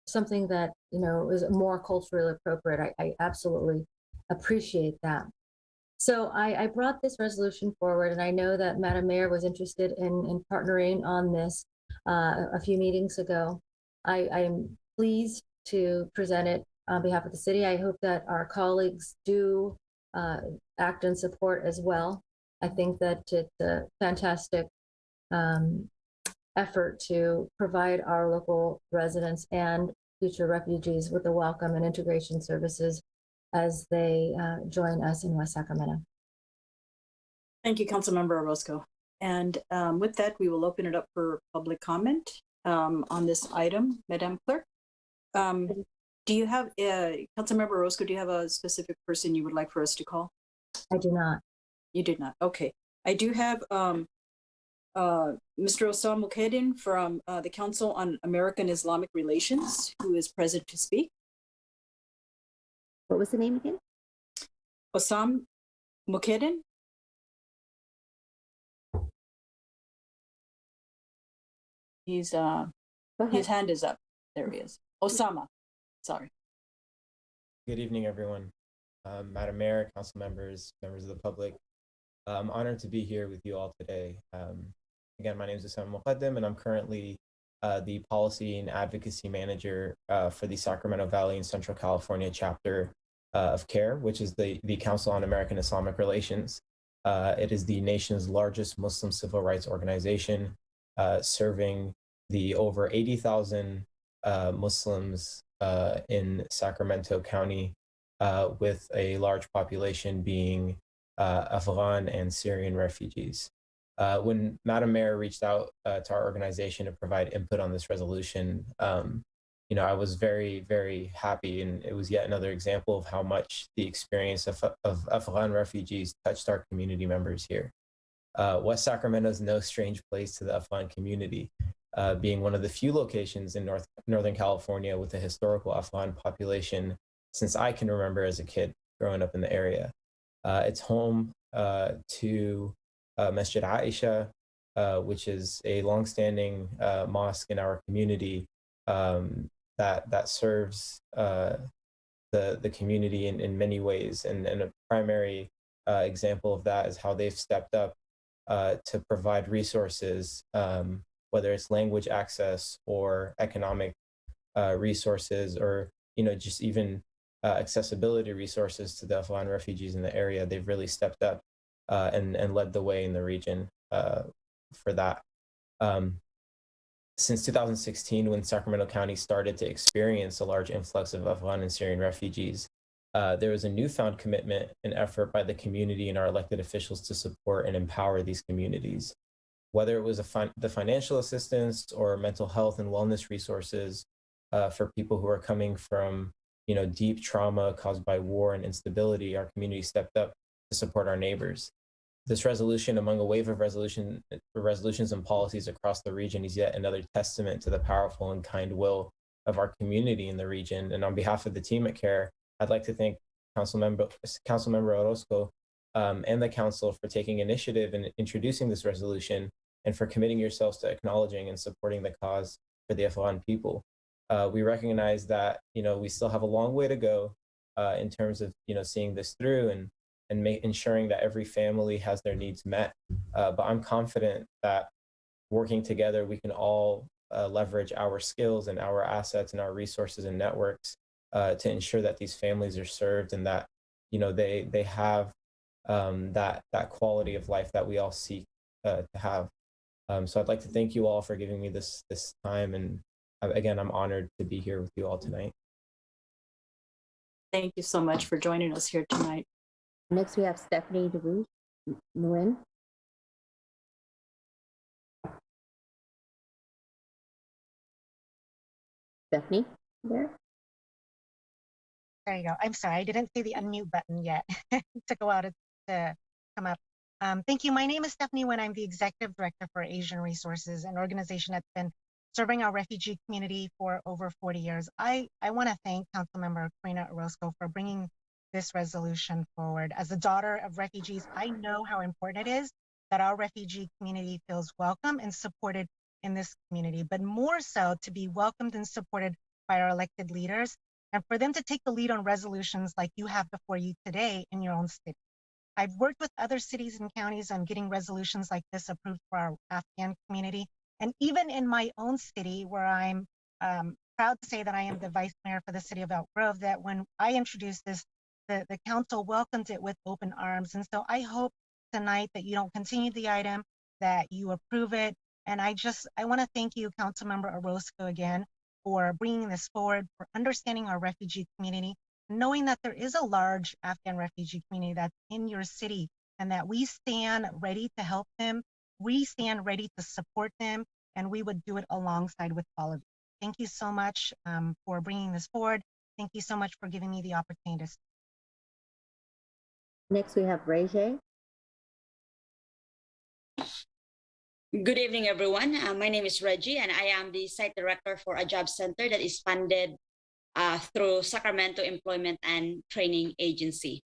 Speaker 13: something that, is more culturally appropriate, I absolutely appreciate that. So I brought this resolution forward, and I know that Madam Mayor was interested in partnering on this a few meetings ago. I am pleased to present it on behalf of the city. I hope that our colleagues do act in support as well. I think that it's a fantastic effort to provide our local residents and future refugees with the welcome and integration services as they join us in West Sacramento.
Speaker 1: Thank you, Councilmember Orozco. And with that, we will open it up for public comment on this item. Madam Clerk, do you have, Councilmember Orozco, do you have a specific person you would like for us to call?
Speaker 13: I do not.
Speaker 1: You did not. Okay. I do have Mr. Osam Mukhedin from the Council on American Islamic Relations, who is present to speak.
Speaker 6: What was the name again?
Speaker 1: Osam Mukhedin. He's his hand is up. There he is. Osama. Sorry.
Speaker 14: Good evening, everyone. Madam Mayor, council members, members of the public. I'm honored to be here with you all today. Again, my name is Osama Muqaddim, and I'm currently the Policy and Advocacy Manager for the Sacramento Valley and Central California chapter of CARE, which is the Council on American Islamic Relations. It is the nation's largest Muslim civil rights organization, serving the over 80,000 Muslims in Sacramento County, with a large population being Afghan and Syrian refugees. When Madam Mayor reached out to our organization to provide input on this resolution, I was very, very happy, and it was yet another example of how much the experience of Afghan refugees touched our community members here. West Sacramento is no strange place to the Afghan community, being one of the few locations in Northern California with a historical Afghan population since I can remember as a kid growing up in the area. It's home to Masjid Aisha, which is a longstanding mosque in our community that serves the community in many ways. And a primary example of that is how they've stepped up to provide resources, whether it's language access or economic resources, or just even accessibility resources to the Afghan refugees in the area. They've really stepped up and led the way in the region for that. Since 2016, when Sacramento County started to experience a large influx of Afghan and Syrian refugees, there was a newfound commitment and effort by the community and our elected officials to support and empower these communities. Whether it was the financial assistance or mental health and wellness resources for people who are coming from deep trauma caused by war and instability, our community stepped up to support our neighbors. This resolution, among a wave of resolutions and policies across the region, is yet another testament to the powerful and kind will of our community in the region. And on behalf of the team at CARE, I'd like to thank Councilmember Orozco and the council for taking initiative in introducing this resolution and for committing yourselves to acknowledging and supporting the cause for the Afghan people. We recognize that we still have a long way to go in terms of seeing this through and ensuring that every family has their needs met. But I'm confident that working together, we can all leverage our skills and our assets and our resources and networks to ensure that these families are served and that they have that quality of life that we all seek to have. So I'd like to thank you all for giving me this time, and again, I'm honored to be here with you all tonight.
Speaker 1: Thank you so much for joining us here tonight.
Speaker 6: Next, we have Stephanie DeRue Nguyen. Stephanie, there?
Speaker 15: There you go. I'm sorry, I didn't see the unmute button yet. It took a while to come up. Thank you. My name is Stephanie Nguyen. I'm the Executive Director for Asian Resources, an organization that's been serving our refugee community for over 40 years. I want to thank Councilmember Karina Orozco for bringing this resolution forward. As a daughter of refugees, I know how important it is that our refugee community feels welcome and supported in this community, but more so to be welcomed and supported by our elected leaders, and for them to take the lead on resolutions like you have before you today in your own city. I've worked with other cities and counties on getting resolutions like this approved for our Afghan community. And even in my own city, where I'm proud to say that I am the vice mayor for the city of Elk Grove, that when I introduced this, the council welcomed it with open arms. And so I hope tonight that you don't continue the item, that you approve it. And I want to thank you, Councilmember Orozco, again, for bringing this forward, for understanding our refugee community, knowing that there is a large Afghan refugee community that's in your city, and that we stand ready to help them, we stand ready to support them, and we would do it alongside with all of you. Thank you so much for bringing this forward. Thank you so much for giving me the opportunity to speak.
Speaker 6: Next, we have Ray J.
Speaker 16: Good evening, everyone. My name is Reggie, and I am the site director for a job center that is funded through Sacramento Employment and Training Agency.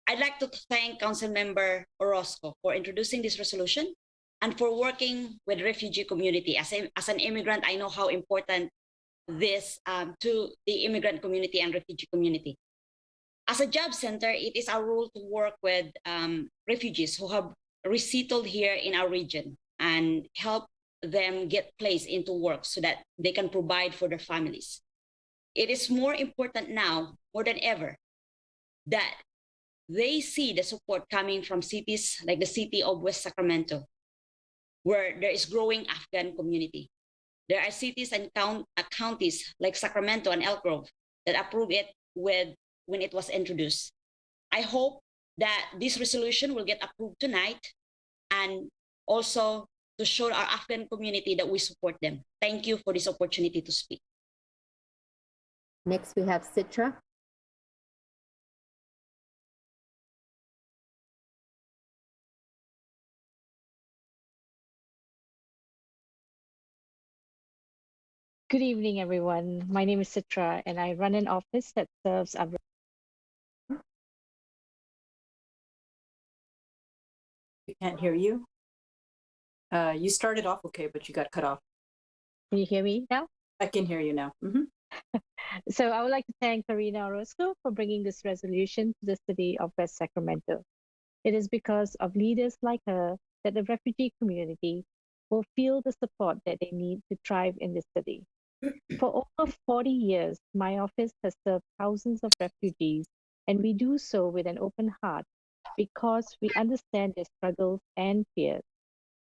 Speaker 16: I'd like to thank Councilmember Orozco for introducing this resolution and for working with refugee community. As an immigrant, I know how important this to the immigrant community and refugee community. As a job center, it is our role to work with refugees who have resettled here in our region and help them get placed into work so that they can provide for their families. It is more important now, more than ever, that they see the support coming from cities like the city of West Sacramento, where there is growing Afghan community. There are cities and counties like Sacramento and Elk Grove that approve it when it was introduced. I hope that this resolution will get approved tonight and also to show our Afghan community that we support them. Thank you for this opportunity to speak.
Speaker 6: Next, we have Citra.
Speaker 3: Good evening, everyone. My name is Citra, and I run an office that serves our.
Speaker 1: We can't hear you. You started off okay, but you got cut off.
Speaker 3: Can you hear me now?
Speaker 1: I can hear you now.
Speaker 3: So I would like to thank Karina Orozco for bringing this resolution to the city of West Sacramento. It is because of leaders like her that the refugee community will feel the support that they need to thrive in this city. For over 40 years, my office has served thousands of refugees, and we do so with an open heart because we understand their struggles and fears.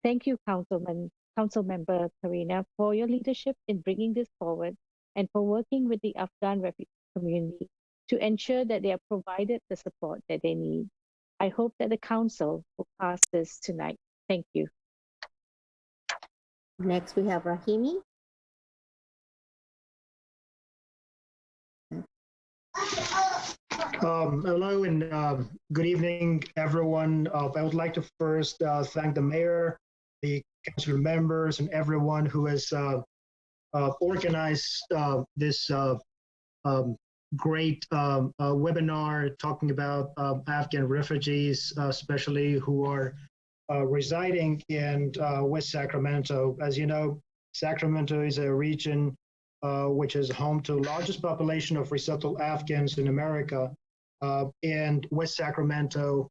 Speaker 3: Thank you, Councilmember Karina, for your leadership in bringing this forward and for working with the Afghan refugee community to ensure that they are provided the support that they need. I hope that the council will pass this tonight. Thank you.
Speaker 6: Next, we have Rahimi.
Speaker 17: Hello and good evening, everyone. I would like to first thank the mayor, the council members, and everyone who has organized this great webinar talking about Afghan refugees, especially who are residing in West Sacramento. As you know, Sacramento is a region which is home to the largest population of resettled Afghans in America. And West Sacramento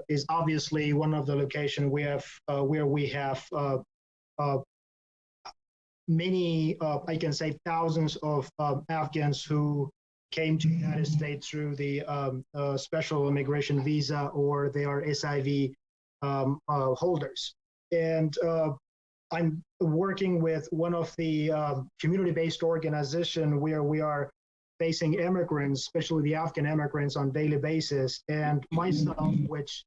Speaker 17: is obviously one of the locations where we have many, I can say thousands of Afghans who came to the United States through the special immigration visa, or they are SIV holders. And I'm working with one of the community-based organizations where we are facing immigrants, especially the Afghan immigrants, on a daily basis. And myself, which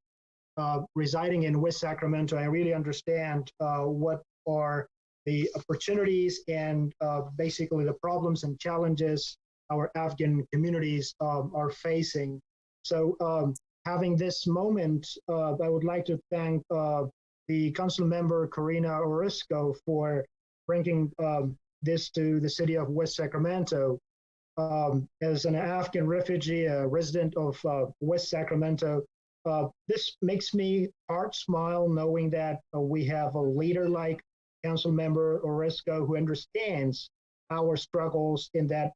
Speaker 17: residing in West Sacramento, I really understand what are the opportunities and basically the problems and challenges our Afghan communities are facing. So having this moment, I would like to thank the council member Karina Orozco for bringing this to the city of West Sacramento. As an Afghan refugee, a resident of West Sacramento, this makes me heart smile knowing that we have a leader like council member Orozco who understands our struggles in that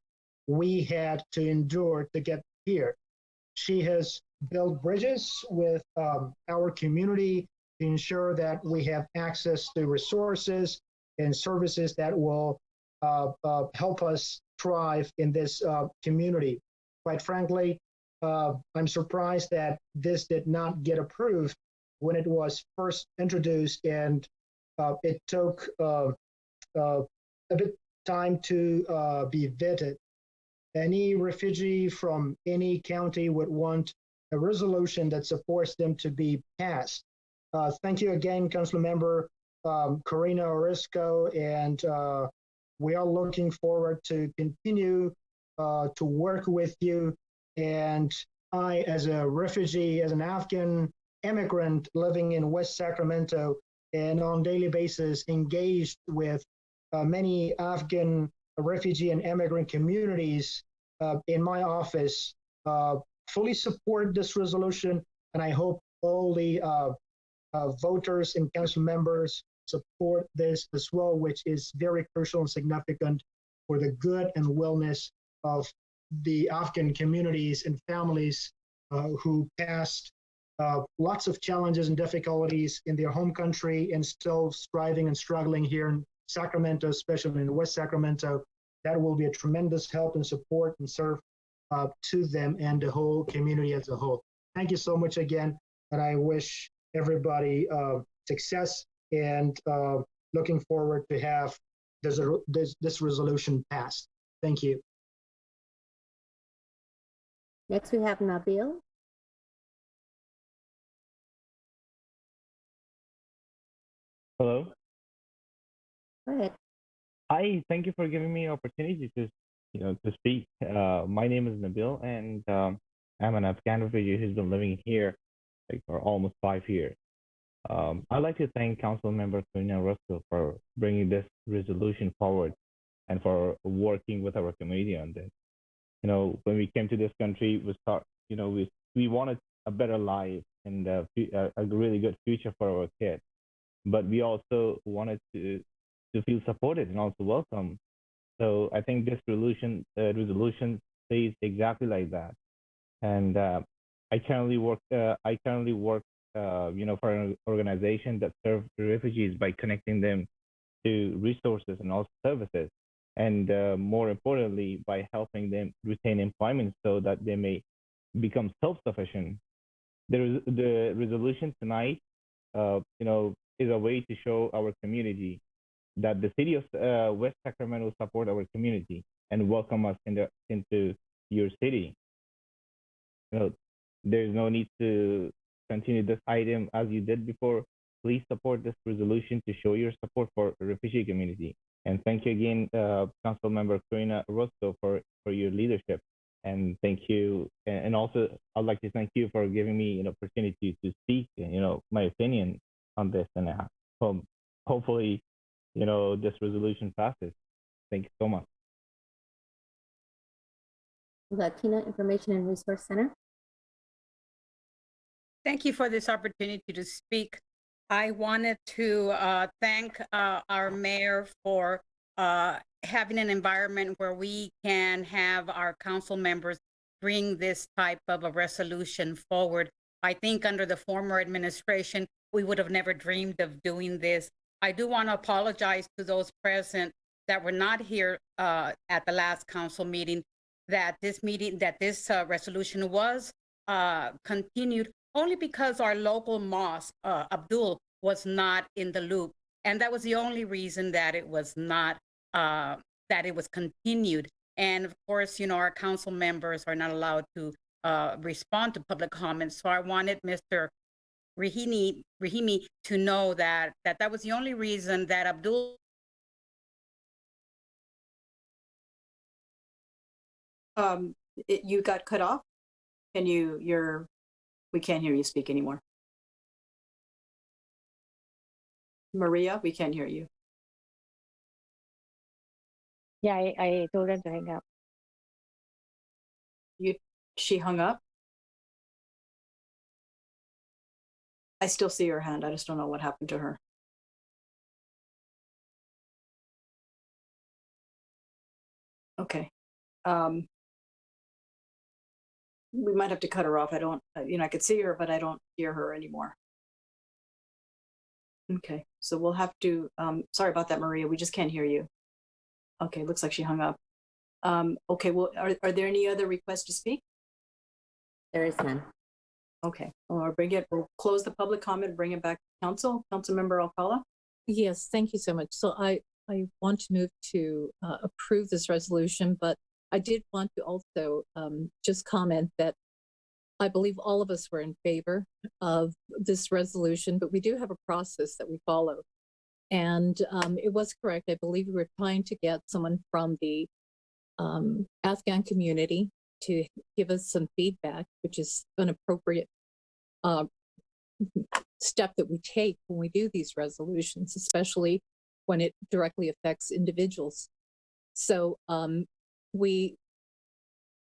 Speaker 17: we had to endure to get here. She has built bridges with our community to ensure that we have access to resources and services that will help us thrive in this community. Quite frankly, I'm surprised that this did not get approved when it was first introduced, and it took a bit time to be vetted. Any refugee from any county would want a resolution that supports them to be passed. Thank you again, Councilmember Karina Orozco, and we are looking forward to continue to work with you. And I, as a refugee, as an Afghan immigrant living in West Sacramento, and on a daily basis engaged with many Afghan refugee and immigrant communities in my office, fully support this resolution, and I hope all the voters and council members support this as well, which is very crucial and significant for the good and wellness of the Afghan communities and families who passed lots of challenges and difficulties in their home country and still striving and struggling here in Sacramento, especially in West Sacramento. That will be a tremendous help and support and serve to them and the whole community as a whole. Thank you so much again, and I wish everybody success and looking forward to have this resolution passed. Thank you.
Speaker 6: Next, we have Nabil.
Speaker 18: Hello.
Speaker 6: Go ahead.
Speaker 18: Hi, thank you for giving me an opportunity to speak. My name is Nabil, and I'm an Afghan refugee who's been living here for almost 5 years. I'd like to thank Council Member Karina Russell for bringing this resolution forward and for working with our community on this. When we came to this country, we wanted a better life and a really good future for our kids, but we also wanted to feel supported and also welcome. So I think this resolution says exactly like that. And I currently work for an organization that serves refugees by connecting them to resources and also services, and more importantly, by helping them retain employment so that they may become self-sufficient. The resolution tonight, is a way to show our community that the city of West Sacramento support our community and welcome us into your city. There's no need to continue this item as you did before. Please support this resolution to show your support for the refugee community. And thank you again, Council Member Karina Roscoe, for your leadership. And thank you. And also, I'd like to thank you for giving me an opportunity to speak, my opinion on this. And hopefully, this resolution passes. Thank you so much.
Speaker 6: Latino Information and Resource Center.
Speaker 8: Thank you for this opportunity to speak. I wanted to thank our mayor for having an environment where we can have our council members bring this type of a resolution forward. I think under the former administration, we would have never dreamed of doing this. I do want to apologize to those present that were not here at the last council meeting, that this resolution was continued only because our local mosque, Abdul, was not in the loop. And that was the only reason that it was not, that it was continued. And of course, our council members are not allowed to respond to public comments. So I wanted Mr. Rahimi to know that was the only reason that Abdul.
Speaker 1: You got cut off? We can't hear you speak anymore. Maria, we can't hear you.
Speaker 3: Yeah, I told her to hang up.
Speaker 1: She hung up? I still see her hand. I just don't know what happened to her. Okay. We might have to cut her off. I don't, I could see her, but I don't hear her anymore. Okay, so we'll have to, sorry about that, Maria. We just can't hear you. Okay, looks like she hung up. Okay, well, are there any other requests to speak?
Speaker 6: There is none.
Speaker 1: Okay, we'll close the public comment, bring it back to council. Councilmember Alcala?
Speaker 10: Yes, thank you so much. So I want to move to approve this resolution, but I did want to also just comment that I believe all of us were in favor of this resolution, but we do have a process that we follow. And it was correct. I believe we were trying to get someone from the Afghan community to give us some feedback, which is an appropriate step that we take when we do these resolutions, especially when it directly affects individuals. So we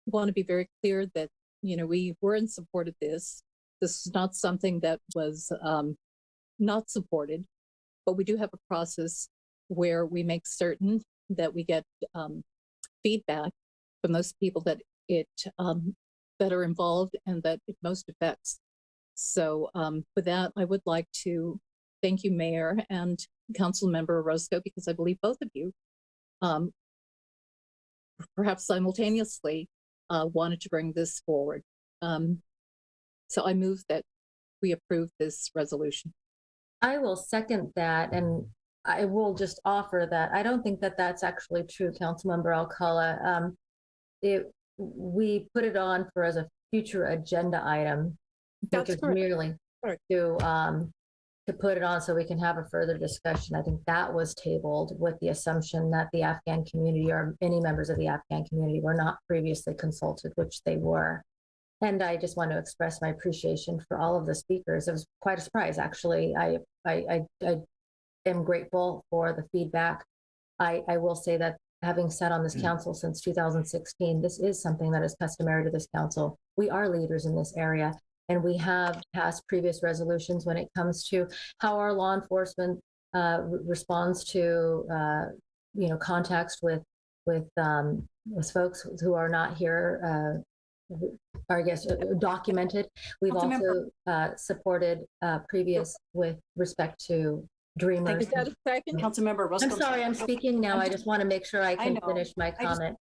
Speaker 10: want to be very clear that, we were in support of this. This is not something that was not supported, but we do have a process where we make certain that we get feedback from those people that that are involved and that it most affects. So with that, I would like to thank you, Mayor and Councilmember Orozco, because I believe both of you, perhaps simultaneously, wanted to bring this forward. So I move that we approve this resolution.
Speaker 13: I will second that, and I will just offer that I don't think that that's actually true, Councilmember Alcala. We put it on for as a future agenda item, which is merely to put it on so we can have a further discussion. I think that was tabled with the assumption that the Afghan community or any members of the Afghan community were not previously consulted, which they were. And I just want to express my appreciation for all of the speakers. It was quite a surprise, actually. I am grateful for the feedback. I will say that having sat on this council since 2016, this is something that is customary to this council. We are leaders in this area, and we have passed previous resolutions when it comes to how our law enforcement responds to contacts with folks who are not here, or I guess documented. We've also supported previous with respect to dreamers.
Speaker 1: Councilmember Roscoe.
Speaker 13: I'm sorry, I'm speaking now. I just want to make sure I can finish my comment.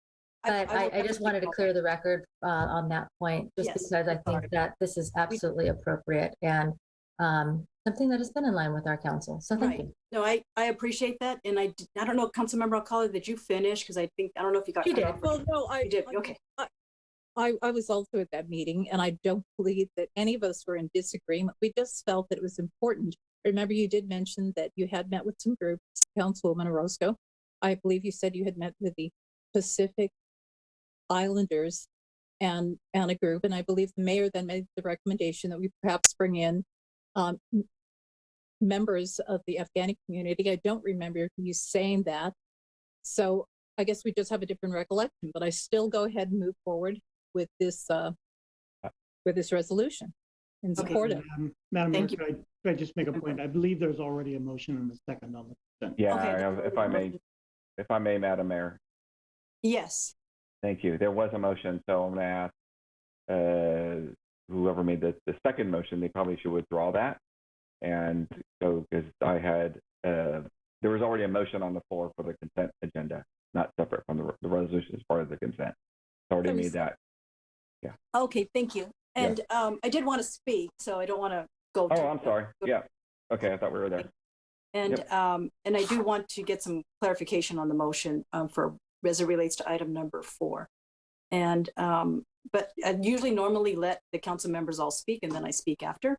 Speaker 13: But I just wanted to clear the record on that point, just because I think that this is absolutely appropriate and something that has been in line with our council. So thank you.
Speaker 1: No, I appreciate that. And I don't know, Councilmember Alcala, did you finish? Because I don't know if you got.
Speaker 10: You did. Well, no,
Speaker 1: you did. Okay.
Speaker 10: I was also at that meeting, and I don't believe that any of us were in disagreement. We just felt that it was important. Remember, you did mention that you had met with some groups, Councilwoman Orozco. I believe you said you had met with the Pacific Islanders and a group, and I believe the mayor then made the recommendation that we perhaps bring in members of the Afghani community. I don't remember you saying that, so I guess we just have a different recollection. But I still go ahead and move forward with this resolution in support of.
Speaker 4: Madam Mayor, could I just make a point? I believe there's already a motion and a second on the consent.
Speaker 12: Yeah, if I may, Madam Mayor.
Speaker 1: Yes.
Speaker 12: Thank you. There was a motion, so I'm going to ask whoever made the second motion, they probably should withdraw that. And so, because there was already a motion on the floor for the consent agenda, not separate from the resolution as part of the consent. I already made that. Yeah.
Speaker 1: Okay, thank you. And I did want to speak, so I don't want to go.
Speaker 12: Oh, I'm sorry. Yeah. Okay, I thought we were there.
Speaker 1: And and I do want to get some clarification on the motion as it relates to item number 4. And but I usually normally let the council members all speak, and then I speak after.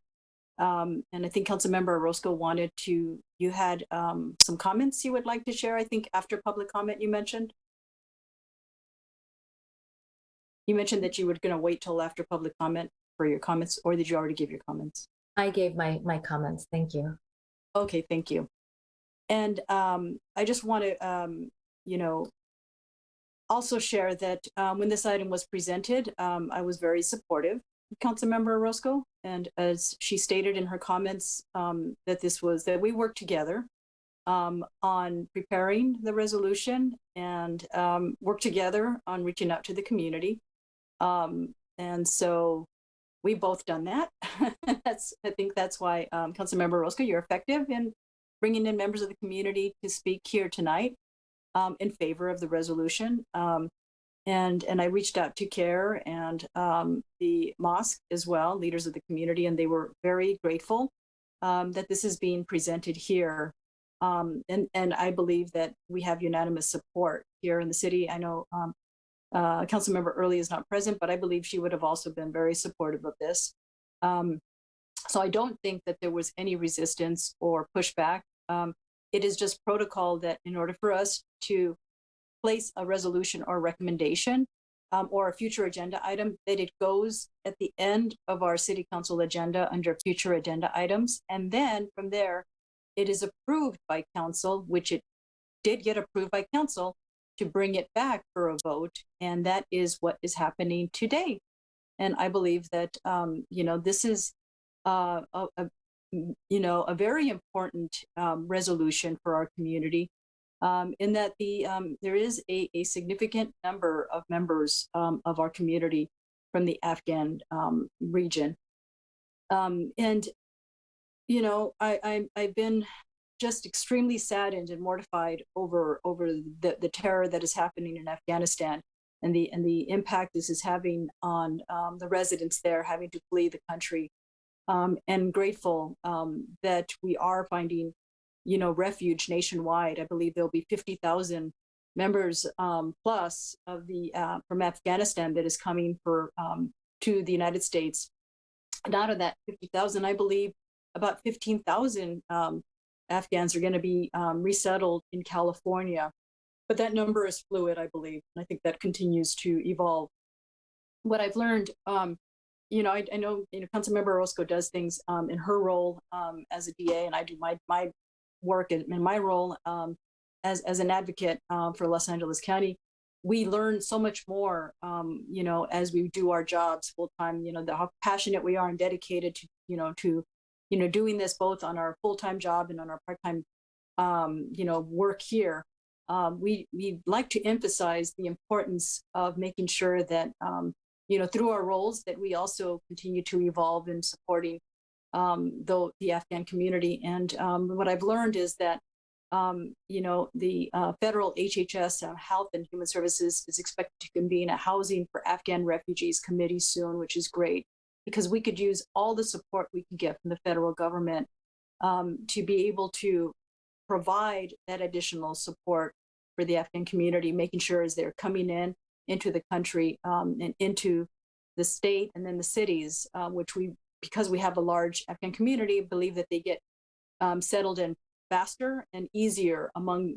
Speaker 1: And I think Councilmember Orozco you had some comments you would like to share, I think, after public comment you mentioned. You mentioned that you were going to wait till after public comment for your comments, or did you already give your comments?
Speaker 13: I gave my comments. Thank you.
Speaker 1: Okay, thank you. And I just want to, also share that when this item was presented, I was very supportive of Councilmember Orozco. And as she stated in her comments, that we worked together on preparing the resolution and work together on reaching out to the community. And so we both done that. I think that's why Councilmember Orozco, you're effective in bringing in members of the community to speak here tonight in favor of the resolution. And I reached out to CARE and the mosque as well, leaders of the community, and they were very grateful that this is being presented here. And I believe that we have unanimous support here in the city. I know Councilmember Early is not present, but I believe she would have also been very supportive of this. So I don't think that there was any resistance or pushback. It is just protocol that in order for us to place a resolution or recommendation, or a future agenda item, that it goes at the end of our city council agenda under future agenda items. And then from there, it is approved by council, which it did get approved by council, to bring it back for a vote. And that is what is happening today. And I believe that, this is a very important resolution for our community, in that there is a significant number of members of our community from the Afghan region. I've been just extremely saddened and mortified over the terror that is happening in Afghanistan, and the impact this is having on the residents there having to flee the country. And grateful that we are finding, refuge nationwide. I believe there'll be 50,000 members plus of the from Afghanistan that is coming to the United States. And out of that 50,000, I believe about 15,000 Afghans are going to be resettled in California. But that number is fluid, I believe. And I think that continues to evolve. What I've learned, I know, Councilmember Orozco does things in her role as a DA, and I do my work in my role as an advocate for Los Angeles County. We learn so much more, as we do our jobs full time. How passionate we are and dedicated to doing this both on our full time job and on our part time, work here. We like to emphasize the importance of making sure that through our roles that we also continue to evolve in supporting the Afghan community. And what I've learned is that the federal HHS, Health and Human Services, is expected to convene a Housing for Afghan Refugees committee soon, which is great, because we could use all the support we can get from the federal government to be able to provide that additional support for the Afghan community, making sure as they're coming into the country and into the state and then the cities, which because we have a large Afghan community, believe that they get settled in faster and easier among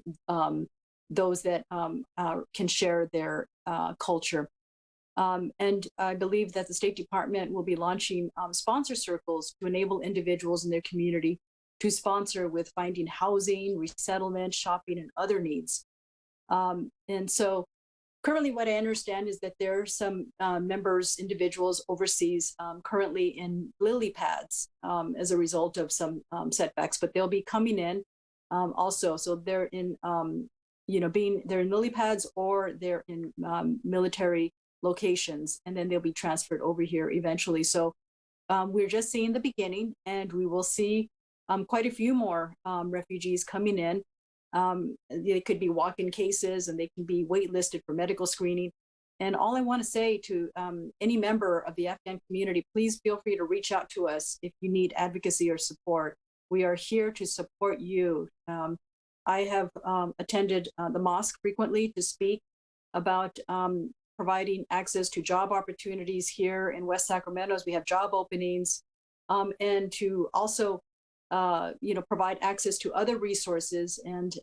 Speaker 1: those that can share their culture. And I believe that the State Department will be launching sponsor circles to enable individuals in their community to sponsor with finding housing, resettlement, shopping, and other needs. And so currently what I understand is that there are some individuals overseas currently in lily pads as a result of some setbacks, but they'll be coming in also. So they're in, they're in lily pads or they're in military locations, and then they'll be transferred over here eventually. So we're just seeing the beginning, and we will see quite a few more refugees coming in. They could be walk-in cases, and they can be waitlisted for medical screening. And all I want to say to any member of the Afghan community, please feel free to reach out to us if you need advocacy or support. We are here to support you. I have attended the mosque frequently to speak about providing access to job opportunities here in West Sacramento as we have job openings, and to also provide access to other resources, and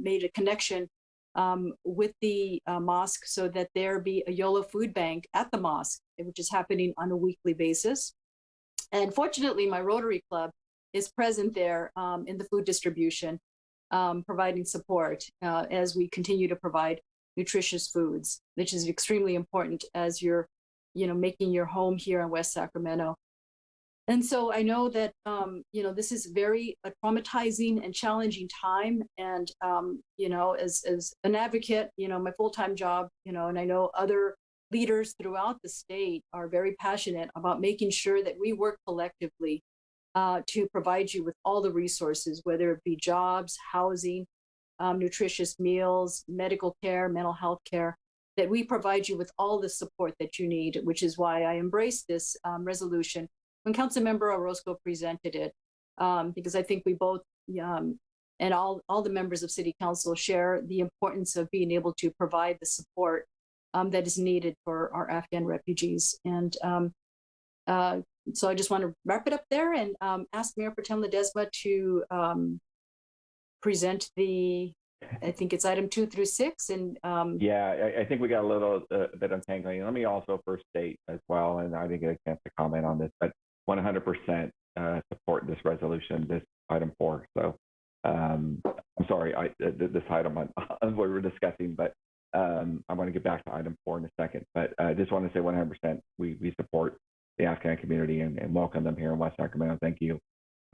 Speaker 1: made a connection with the mosque so that there be a YOLO food bank at the mosque, which is happening on a weekly basis. And fortunately, my Rotary Club is present there in the food distribution, providing support as we continue to provide nutritious foods, which is extremely important as you're, making your home here in West Sacramento. And so I know that, this is very traumatizing and challenging time. And, as an advocate, my full-time job, and I know other leaders throughout the state are very passionate about making sure that we work collectively to provide you with all the resources, whether it be jobs, housing, nutritious meals, medical care, mental health care, that we provide you with all the support that you need, which is why I embraced this resolution when Councilmember Orozco presented it, because I think we both and all the members of City Council share the importance of being able to provide the support that is needed for our Afghan refugees. And so I just want to wrap it up there and ask Mayor Pro Tem Ledesma to present the I think it's item 2 through 6. And
Speaker 12: Yeah, I think we got a little bit untangling. Let me also first state as well, and I didn't get a chance to comment on this, but 100% support this resolution, this item 4. So I'm sorry, this item on what we're discussing, but I'm going to get back to item 4 in a second. But I just want to say 100% we support the Afghan community and welcome them here in West Sacramento. Thank you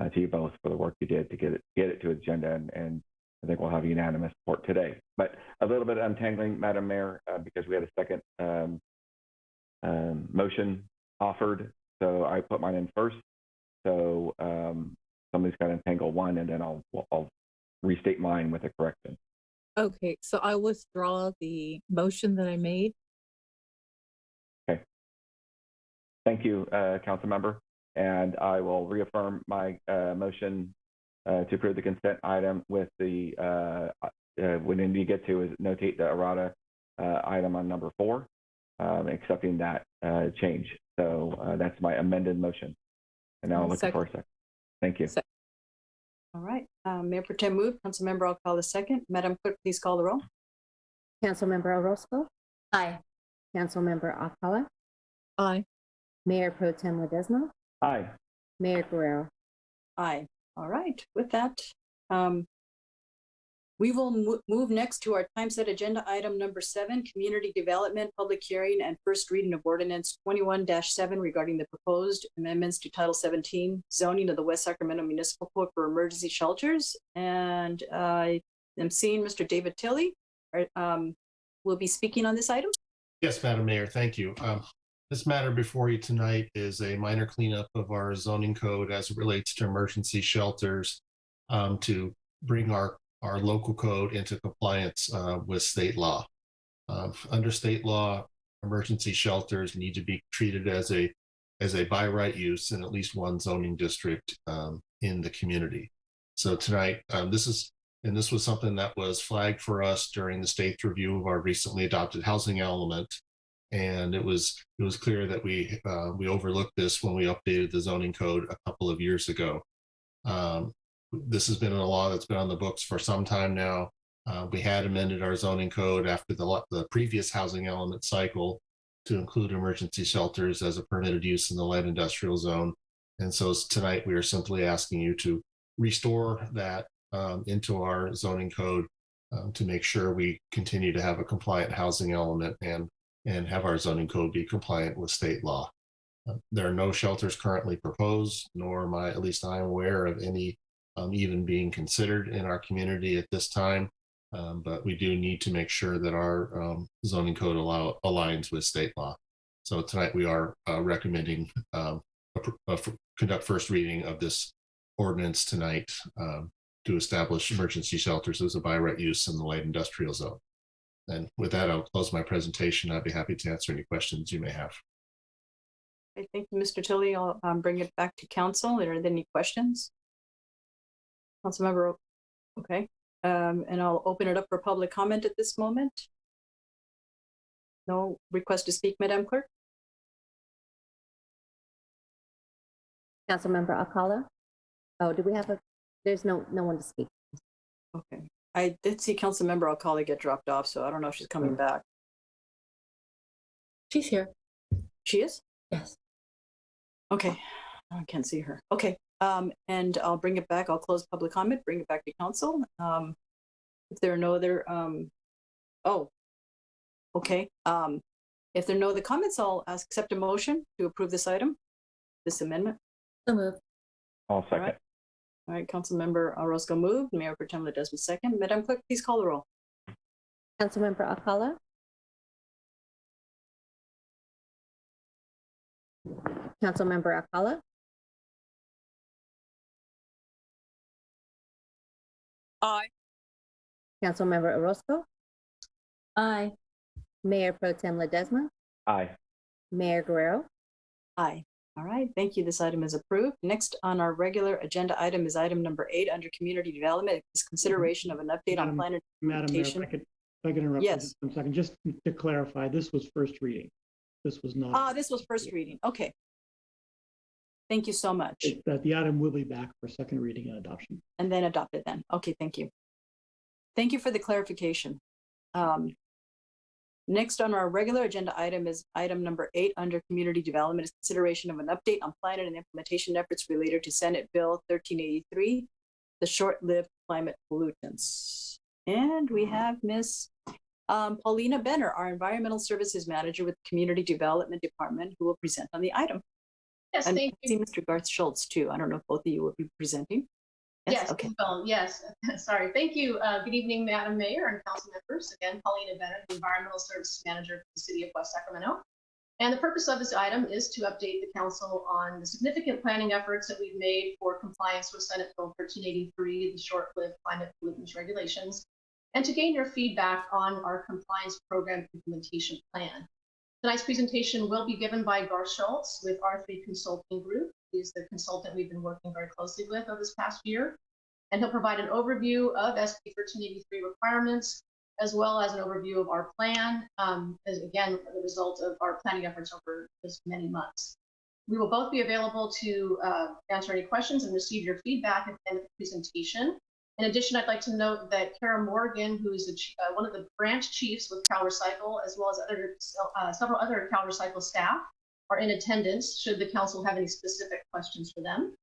Speaker 12: to you both for the work you did to get it to agenda, and I think we'll have unanimous support today. But a little bit untangling, Madam Mayor, because we had a second motion offered. So I put mine in first. So somebody's got to untangle one, and then I'll restate mine with a correction.
Speaker 10: Okay, so I withdraw the motion that I made.
Speaker 12: Okay. Thank you, Council Member. And I will reaffirm my motion to approve the consent item with the, when you get to is notate the errata item on number 4, accepting that change. So that's my amended motion. And now I'm looking for a second. Thank you.
Speaker 1: all right, Mayor Pro Tem moved. Councilmember Alcala second. Madam Clerk, please call the roll.
Speaker 6: Councilmember Orozco,
Speaker 13: Aye.
Speaker 6: Councilmember Alcala,
Speaker 10: Aye.
Speaker 6: Mayor Pro Tem Ledesma,
Speaker 12: Aye.
Speaker 6: Mayor Guerrero.
Speaker 1: Aye. All right, with that, we will move next to our time set agenda item number 7, community development, public hearing and first reading of ordinance 21-7 regarding the proposed amendments to Title 17 zoning of the West Sacramento Municipal Code for emergency shelters. And I am seeing Mr. David Tilley will be speaking on this item.
Speaker 19: Yes, Madam Mayor, thank you. This matter before you tonight is a minor cleanup of our zoning code as it relates to emergency shelters to bring our local code into compliance with state law. Under state law, emergency shelters need to be treated as a by right use in at least one zoning district in the community. So tonight, this was something that was flagged for us during the state's review of our recently adopted housing element. And it was clear that we overlooked this when we updated the zoning code a couple of years ago. This has been a law that's been on the books for some time now. We had amended our zoning code after the previous housing element cycle to include emergency shelters as a permitted use in the light industrial zone. And so tonight we are simply asking you to restore that into our zoning code to make sure we continue to have a compliant housing element and have our zoning code be compliant with state law. There are no shelters currently proposed, nor am I, at least I'm aware of any even being considered in our community at this time. But we do need to make sure that our zoning code aligns with state law. So tonight we are recommending conduct first reading of this ordinance tonight to establish emergency shelters as a by right use in the light industrial zone. And with that, I'll close my presentation. I'd be happy to answer any questions you may have.
Speaker 1: Okay, thank you, Mr. Tilley. I'll bring it back to council. Are there any questions? Councilmember, okay. And I'll open it up for public comment at this moment. No request to speak, Madam Clerk?
Speaker 6: Councilmember Alcala. Oh, do we have there's no one to speak.
Speaker 1: Okay. I did see Councilmember Alcala get dropped off, so I don't know if she's coming back.
Speaker 13: She's here.
Speaker 1: She is?
Speaker 13: Yes.
Speaker 1: Okay. I can't see her. Okay. And I'll bring it back. I'll close public comment, bring it back to council. If there are no other, oh, okay. If there are no other comments, I'll accept a motion to approve this item, this amendment.
Speaker 13: So moved.
Speaker 12: I'll second.
Speaker 1: All right, Councilmember Orozco moved, Mayor Pro Tem Ledesma second. Madam Clerk, please call the roll.
Speaker 6: Councilmember Alcala. Councilmember Alcala.
Speaker 10: Aye.
Speaker 6: Councilmember Orozco.
Speaker 13: Aye.
Speaker 6: Mayor Pro Tem Ledesma.
Speaker 12: Aye.
Speaker 6: Mayor Guerrero.
Speaker 1: Aye. All right, thank you. This item is approved. Next on our regular agenda item is item number 8 under community development. It's consideration of an update on plan implementation.
Speaker 4: Madam Mayor, if I could interrupt
Speaker 1: yes.
Speaker 4: you just for a second, just to clarify, this was first reading. This was not.
Speaker 1: This was first reading. Okay. Thank you so much.
Speaker 4: The item will be back for second reading and adoption.
Speaker 1: And then adopted then. Okay, thank you. Thank you for the clarification. Next on our regular agenda item is item number 8 under community development is consideration of an update on planning and implementation efforts related to Senate Bill 1383, the short-lived climate pollutants. And we have Ms. Paulina Benner, our environmental services manager with the Community Development Department, who will present on the item.
Speaker 20: Yes,
Speaker 1: And
Speaker 20: thank
Speaker 1: I see Mr. Garth Schultz too. I don't know if both of you will be presenting.
Speaker 20: Yes,
Speaker 1: okay.
Speaker 20: well, yes. Sorry. Thank you. Good evening, Madam Mayor and council members. Again, Paulina Benner, the Environmental Services Manager for the City of West Sacramento. And the purpose of this item is to update the council on the significant planning efforts that we've made for compliance with Senate Bill 1383, the short-lived climate pollutants regulations, and to gain your feedback on our compliance program implementation plan. Tonight's presentation will be given by Garth Schultz with R3 Consulting Group. He's the consultant we've been working very closely with over this past year. And he'll provide an overview of SB 1383 requirements, as well as an overview of our plan, as again, the result of our planning efforts over this many months. We will both be available to answer any questions and receive your feedback at the end of the presentation. In addition, I'd like to note that Kara Morgan, who is one of the branch chiefs with Cal Recycle, as well as several other Cal Recycle staff, are in attendance should the council have any specific questions for them.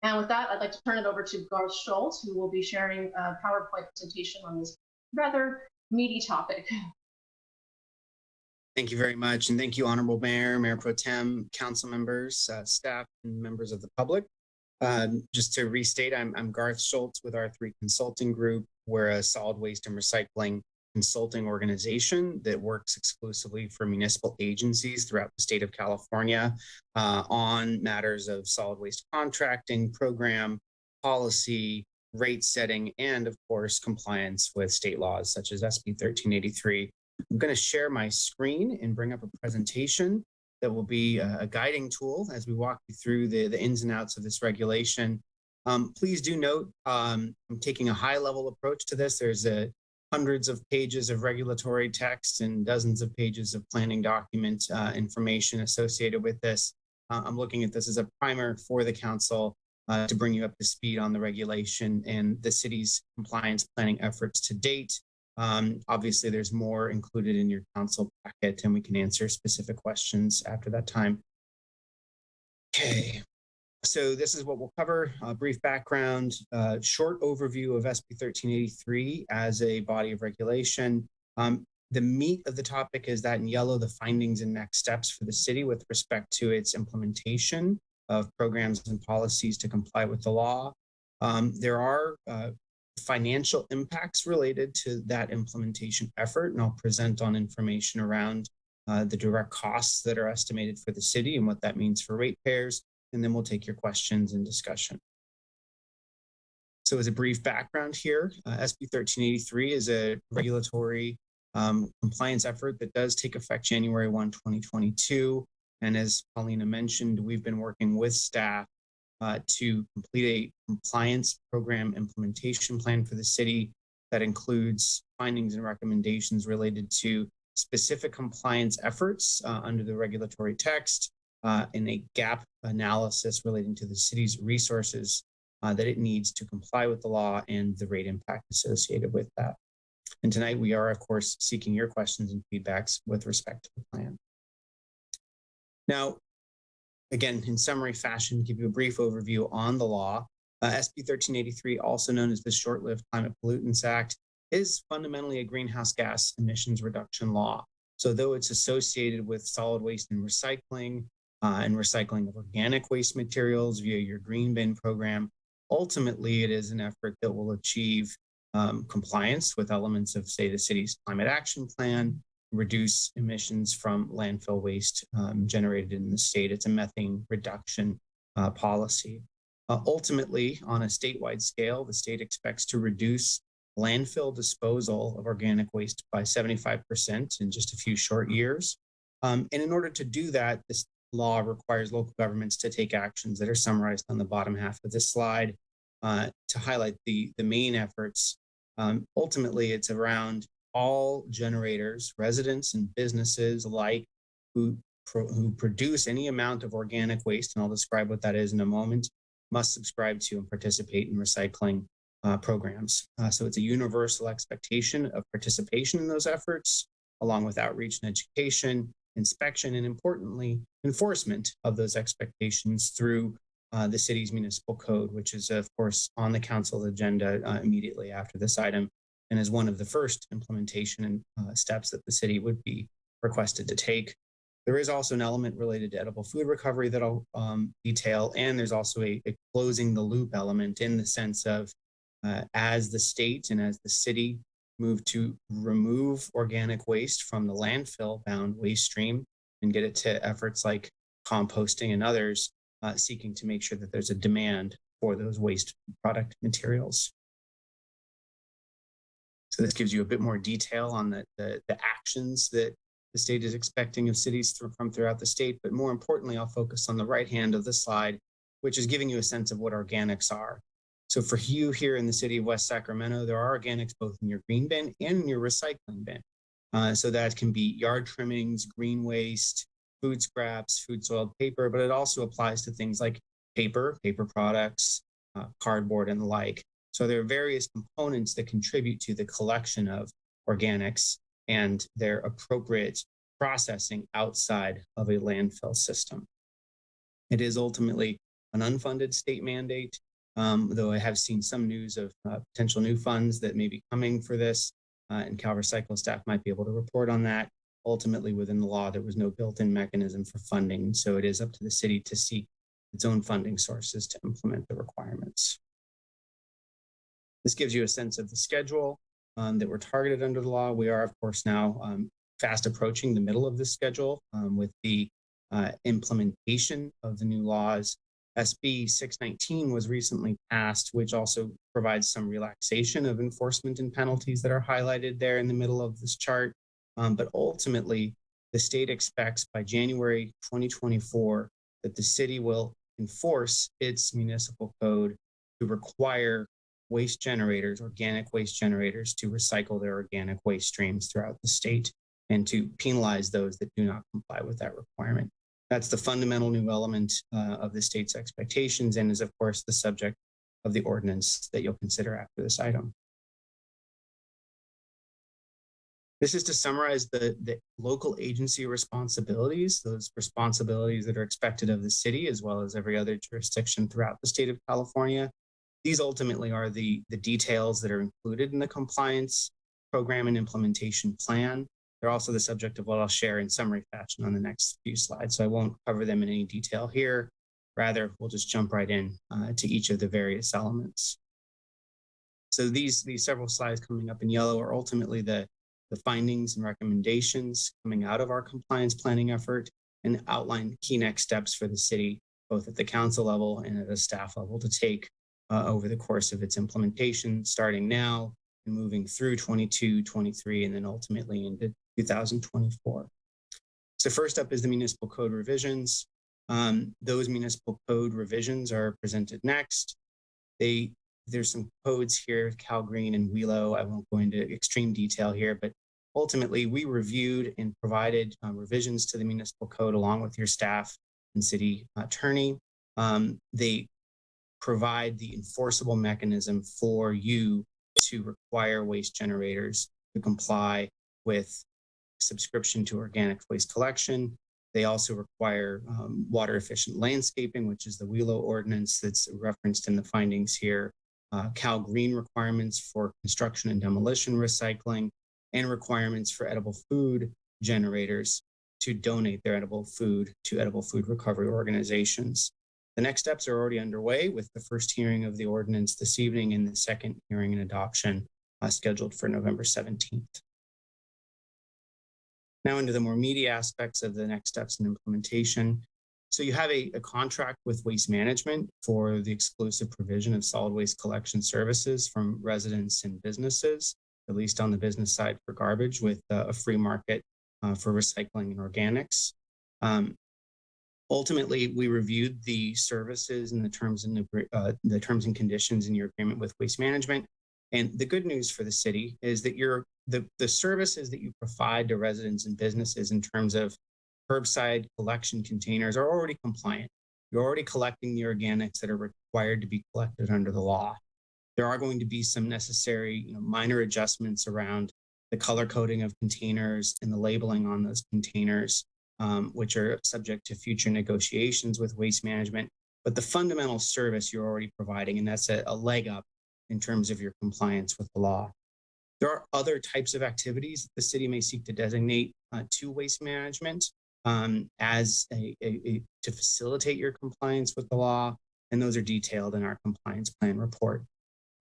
Speaker 20: And with that, I'd like to turn it over to Garth Schultz, who will be sharing a PowerPoint presentation on this rather meaty topic.
Speaker 21: Thank you very much. And thank you, Honorable Mayor, Mayor Pro Tem, council members, staff, and members of the public. Just to restate, I'm Garth Schultz with R3 Consulting Group. We're a solid waste and recycling consulting organization that works exclusively for municipal agencies throughout the state of California on matters of solid waste contracting, program, policy, rate setting, and of course, compliance with state laws such as SB 1383. I'm going to share my screen and bring up a presentation that will be a guiding tool as we walk you through the ins and outs of this regulation. Please do note, I'm taking a high level approach to this. There's hundreds of pages of regulatory text and dozens of pages of planning document information associated with this. I'm looking at this as a primer for the council to bring you up to speed on the regulation and the city's compliance planning efforts to date. Obviously, there's more included in your council packet, and we can answer specific questions after that time. Okay, so this is what we'll cover: a brief background, short overview of SB 1383 as a body of regulation. The meat of the topic is that in yellow, the findings and next steps for the city with respect to its implementation of programs and policies to comply with the law. There are financial impacts related to that implementation effort, and I'll present on information around the direct costs that are estimated for the city and what that means for ratepayers, and then we'll take your questions and discussion. So as a brief background here, SB 1383 is a regulatory compliance effort that does take effect January 1, 2022. And as Paulina mentioned, we've been working with staff to complete a compliance program implementation plan for the city that includes findings and recommendations related to specific compliance efforts under the regulatory text and a gap analysis relating to the city's resources that it needs to comply with the law and the rate impact associated with that. And tonight we are, of course, seeking your questions and feedbacks with respect to the plan. Now, again, in summary fashion, give you a brief overview on the law. SB 1383, also known as the Short-Lived Climate Pollutants Act, is fundamentally a greenhouse gas emissions reduction law. So though it's associated with solid waste and recycling of organic waste materials via your green bin program, ultimately it is an effort that will achieve compliance with elements of, say, the city's climate action plan, reduce emissions from landfill waste generated in the state. It's a methane reduction policy. Ultimately, on a statewide scale, the state expects to reduce landfill disposal of organic waste by 75% in just a few short years. And in order to do that, this law requires local governments to take actions that are summarized on the bottom half of this slide to highlight the main efforts. Ultimately, it's around all generators, residents and businesses alike who produce any amount of organic waste, and I'll describe what that is in a moment, must subscribe to and participate in recycling programs. So it's a universal expectation of participation in those efforts, along with outreach and education, inspection, and importantly, enforcement of those expectations through the city's municipal code, which is, of course, on the council's agenda immediately after this item, and is one of the first implementation steps that the city would be requested to take. There is also an element related to edible food recovery that I'll detail, and there's also a closing the loop element in the sense of as the state and as the city move to remove organic waste from the landfill-bound waste stream and get it to efforts like composting and others, seeking to make sure that there's a demand for those waste product materials. So this gives you a bit more detail on the actions that the state is expecting of cities from throughout the state. But more importantly, I'll focus on the right hand of the slide, which is giving you a sense of what organics are. So for you here in the city of West Sacramento, there are organics both in your green bin and in your recycling bin. So that can be yard trimmings, green waste, food scraps, food soiled paper, but it also applies to things like paper products, cardboard, and the like. So there are various components that contribute to the collection of organics and their appropriate processing outside of a landfill system. It is ultimately an unfunded state mandate, though I have seen some news of potential new funds that may be coming for this, and CalRecycle staff might be able to report on that. Ultimately, within the law, there was no built-in mechanism for funding, so it is up to the city to seek its own funding sources to implement the requirements. This gives you a sense of the schedule that we're targeted under the law. We are, of course, now fast approaching the middle of the schedule with the implementation of the new laws. SB 619 was recently passed, which also provides some relaxation of enforcement and penalties that are highlighted there in the middle of this chart. But ultimately, the state expects by January 2024 that the city will enforce its municipal code to require waste generators, organic waste generators, to recycle their organic waste streams throughout the state and to penalize those that do not comply with that requirement. That's the fundamental new element of the state's expectations and is, of course, the subject of the ordinance that you'll consider after this item. This is to summarize the local agency responsibilities, those responsibilities that are expected of the city as well as every other jurisdiction throughout the state of California. These ultimately are the details that are included in the compliance program and implementation plan. They're also the subject of what I'll share in summary fashion on the next few slides, so I won't cover them in any detail here. Rather, we'll just jump right in to each of the various elements. So these several slides coming up in yellow are ultimately the findings and recommendations coming out of our compliance planning effort and outline key next steps for the city, both at the council level and at a staff level to take over the course of its implementation, starting now and moving through 22, 23, and then ultimately into 2024. So first up is the municipal code revisions. Those municipal code revisions are presented next. There's some codes here, Cal Green and WELO. I won't go into extreme detail here, but ultimately we reviewed and provided revisions to the municipal code along with your staff and city attorney. They provide the enforceable mechanism for you to require waste generators to comply with subscription to organic waste collection. They also require water efficient landscaping, which is the WELO ordinance that's referenced in the findings here, Cal Green requirements for construction and demolition recycling, and requirements for edible food generators to donate their edible food to edible food recovery organizations. The next steps are already underway with the first hearing of the ordinance this evening and the second hearing and adoption scheduled for November 17th. Now into the more meaty aspects of the next steps in implementation. So you have a contract with Waste Management for the exclusive provision of solid waste collection services from residents and businesses, at least on the business side for garbage, with a free market for recycling and organics. Ultimately, we reviewed the services and the terms and conditions in your agreement with Waste Management. And the good news for the city is that the services that you provide to residents and businesses in terms of curbside collection containers are already compliant. You're already collecting the organics that are required to be collected under the law. There are going to be some necessary minor adjustments around the color coding of containers and the labeling on those containers, which are subject to future negotiations with Waste Management. But the fundamental service you're already providing, and that's a leg up in terms of your compliance with the law. There are other types of activities that the city may seek to designate to Waste Management as to facilitate your compliance with the law, and those are detailed in our compliance plan report.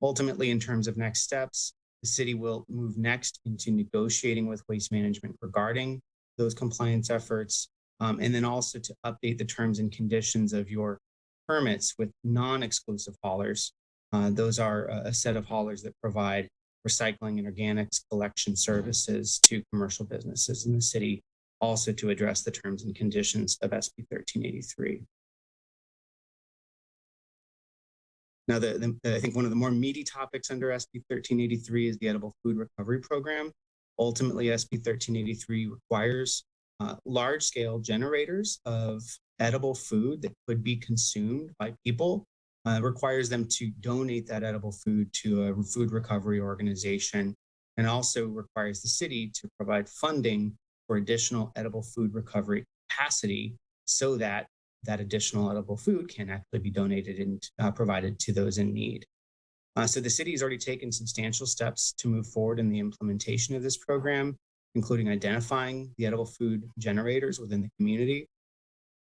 Speaker 21: Ultimately, in terms of next steps, the city will move next into negotiating with Waste Management regarding those compliance efforts, and then also to update the terms and conditions of your permits with non-exclusive haulers. Those are a set of haulers that provide recycling and organics collection services to commercial businesses in the city, also to address the terms and conditions of SB 1383. Now, I think one of the more meaty topics under SB 1383 is the Edible Food Recovery Program. Ultimately, SB 1383 requires large-scale generators of edible food that could be consumed by people, requires them to donate that edible food to a food recovery organization, and also requires the city to provide funding for additional edible food recovery capacity so that that additional edible food can actually be donated and provided to those in need. So the city has already taken substantial steps to move forward in the implementation of this program, including identifying the edible food generators within the community.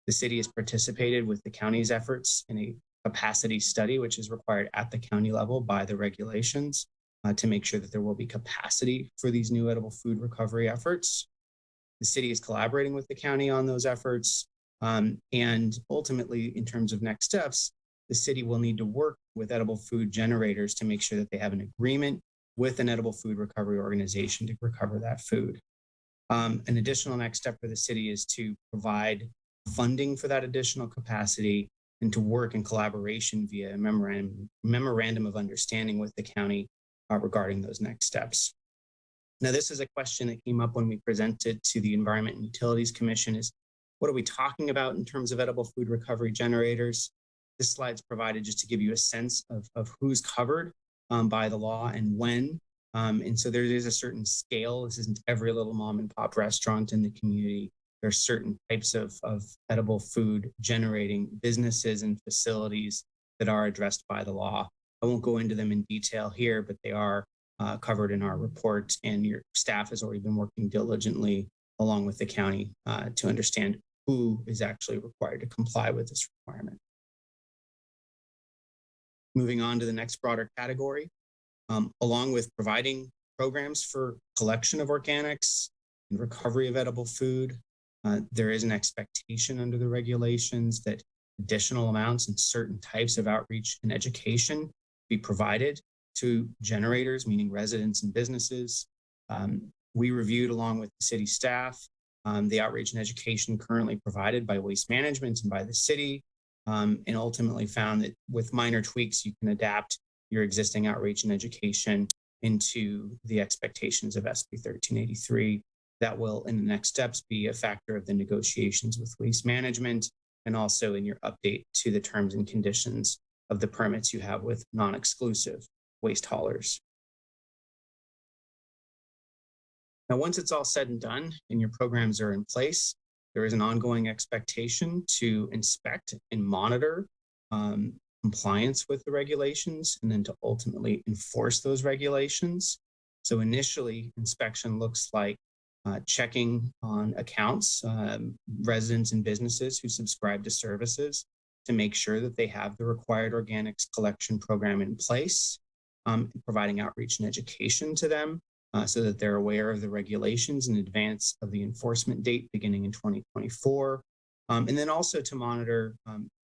Speaker 21: The city has participated with the county's efforts in a capacity study, which is required at the county level by the regulations to make sure that there will be capacity for these new edible food recovery efforts. The city is collaborating with the county on those efforts. And ultimately, in terms of next steps, the city will need to work with edible food generators to make sure that they have an agreement with an edible food recovery organization to recover that food. An additional next step for the city is to provide funding for that additional capacity and to work in collaboration via a memorandum of understanding with the county regarding those next steps. Now, this is a question that came up when we presented to the Environment and Utilities Commission is, what are we talking about in terms of edible food recovery generators? This slide's provided just to give you a sense of who's covered by the law and when. And so there is a certain scale. This isn't every little mom and pop restaurant in the community. There are certain types of edible food generating businesses and facilities that are addressed by the law. I won't go into them in detail here, but they are covered in our report, and your staff has already been working diligently along with the county to understand who is actually required to comply with this requirement. Moving on to the next broader category, along with providing programs for collection of organics and recovery of edible food, there is an expectation under the regulations that additional amounts and certain types of outreach and education be provided to generators, meaning residents and businesses. We reviewed along with the city staff the outreach and education currently provided by Waste Management and by the city, and ultimately found that with minor tweaks, you can adapt your existing outreach and education into the expectations of SB 1383. That will, in the next steps, be a factor of the negotiations with Waste Management and also in your update to the terms and conditions of the permits you have with non-exclusive waste haulers. Now, once it's all said and done and your programs are in place, there is an ongoing expectation to inspect and monitor compliance with the regulations and then to ultimately enforce those regulations. So initially, inspection looks like checking on accounts, residents and businesses who subscribe to services to make sure that they have the required organics collection program in place, providing outreach and education to them so that they're aware of the regulations in advance of the enforcement date beginning in 2024, and then also to monitor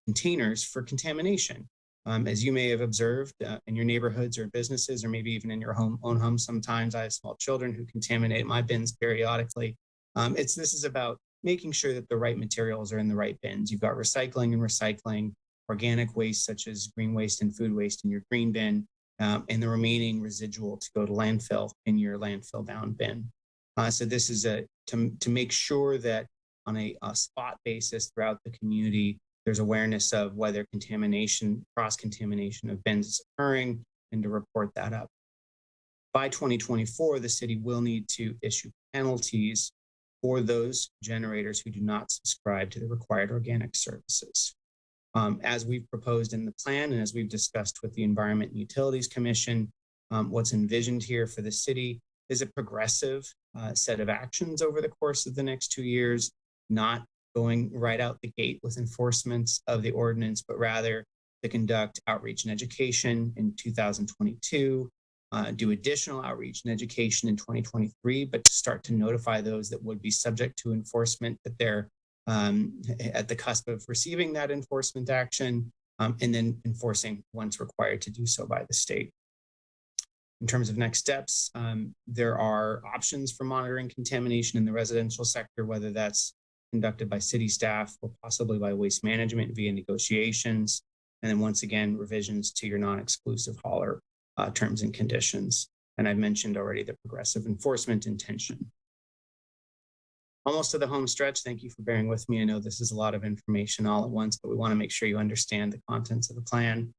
Speaker 21: containers for contamination. As you may have observed in your neighborhoods or businesses, or maybe even in your own home, sometimes I have small children who contaminate my bins periodically. This is about making sure that the right materials are in the right bins. You've got recycling, organic waste such as green waste and food waste in your green bin, and the remaining residual to go to landfill in your landfill-bound bin. So this is to make sure that on a spot basis throughout the community, there's awareness of whether cross-contamination of bins is occurring, and to report that up. By 2024, the city will need to issue penalties for those generators who do not subscribe to the required organic services. As we've proposed in the plan and as we've discussed with the Environment and Utilities Commission, what's envisioned here for the city is a progressive set of actions over the course of the next 2 years, not going right out the gate with enforcements of the ordinance, but rather to conduct outreach and education in 2022, do additional outreach and education in 2023, but to start to notify those that would be subject to enforcement that they're at the cusp of receiving that enforcement action, and then enforcing once required to do so by the state. In terms of next steps, there are options for monitoring contamination in the residential sector, whether that's conducted by city staff or possibly by waste management via negotiations. And then once again, revisions to your non-exclusive hauler terms and conditions. And I've mentioned already the progressive enforcement intention. Almost to the home stretch. Thank you for bearing with me. I know this is a lot of information all at once, but we want to make sure you understand the contents of the plan.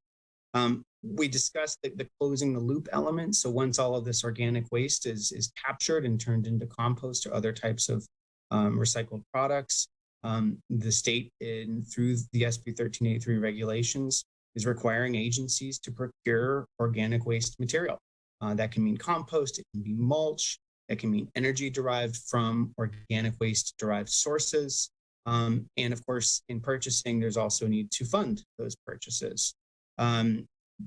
Speaker 21: We discussed the closing the loop element. So once all of this organic waste is captured and turned into compost or other types of recycled products, the state through the SB 1383 regulations is requiring agencies to procure organic waste material. That can mean compost, it can be mulch, it can mean energy derived from organic waste derived sources. And of course, in purchasing, there's also a need to fund those purchases.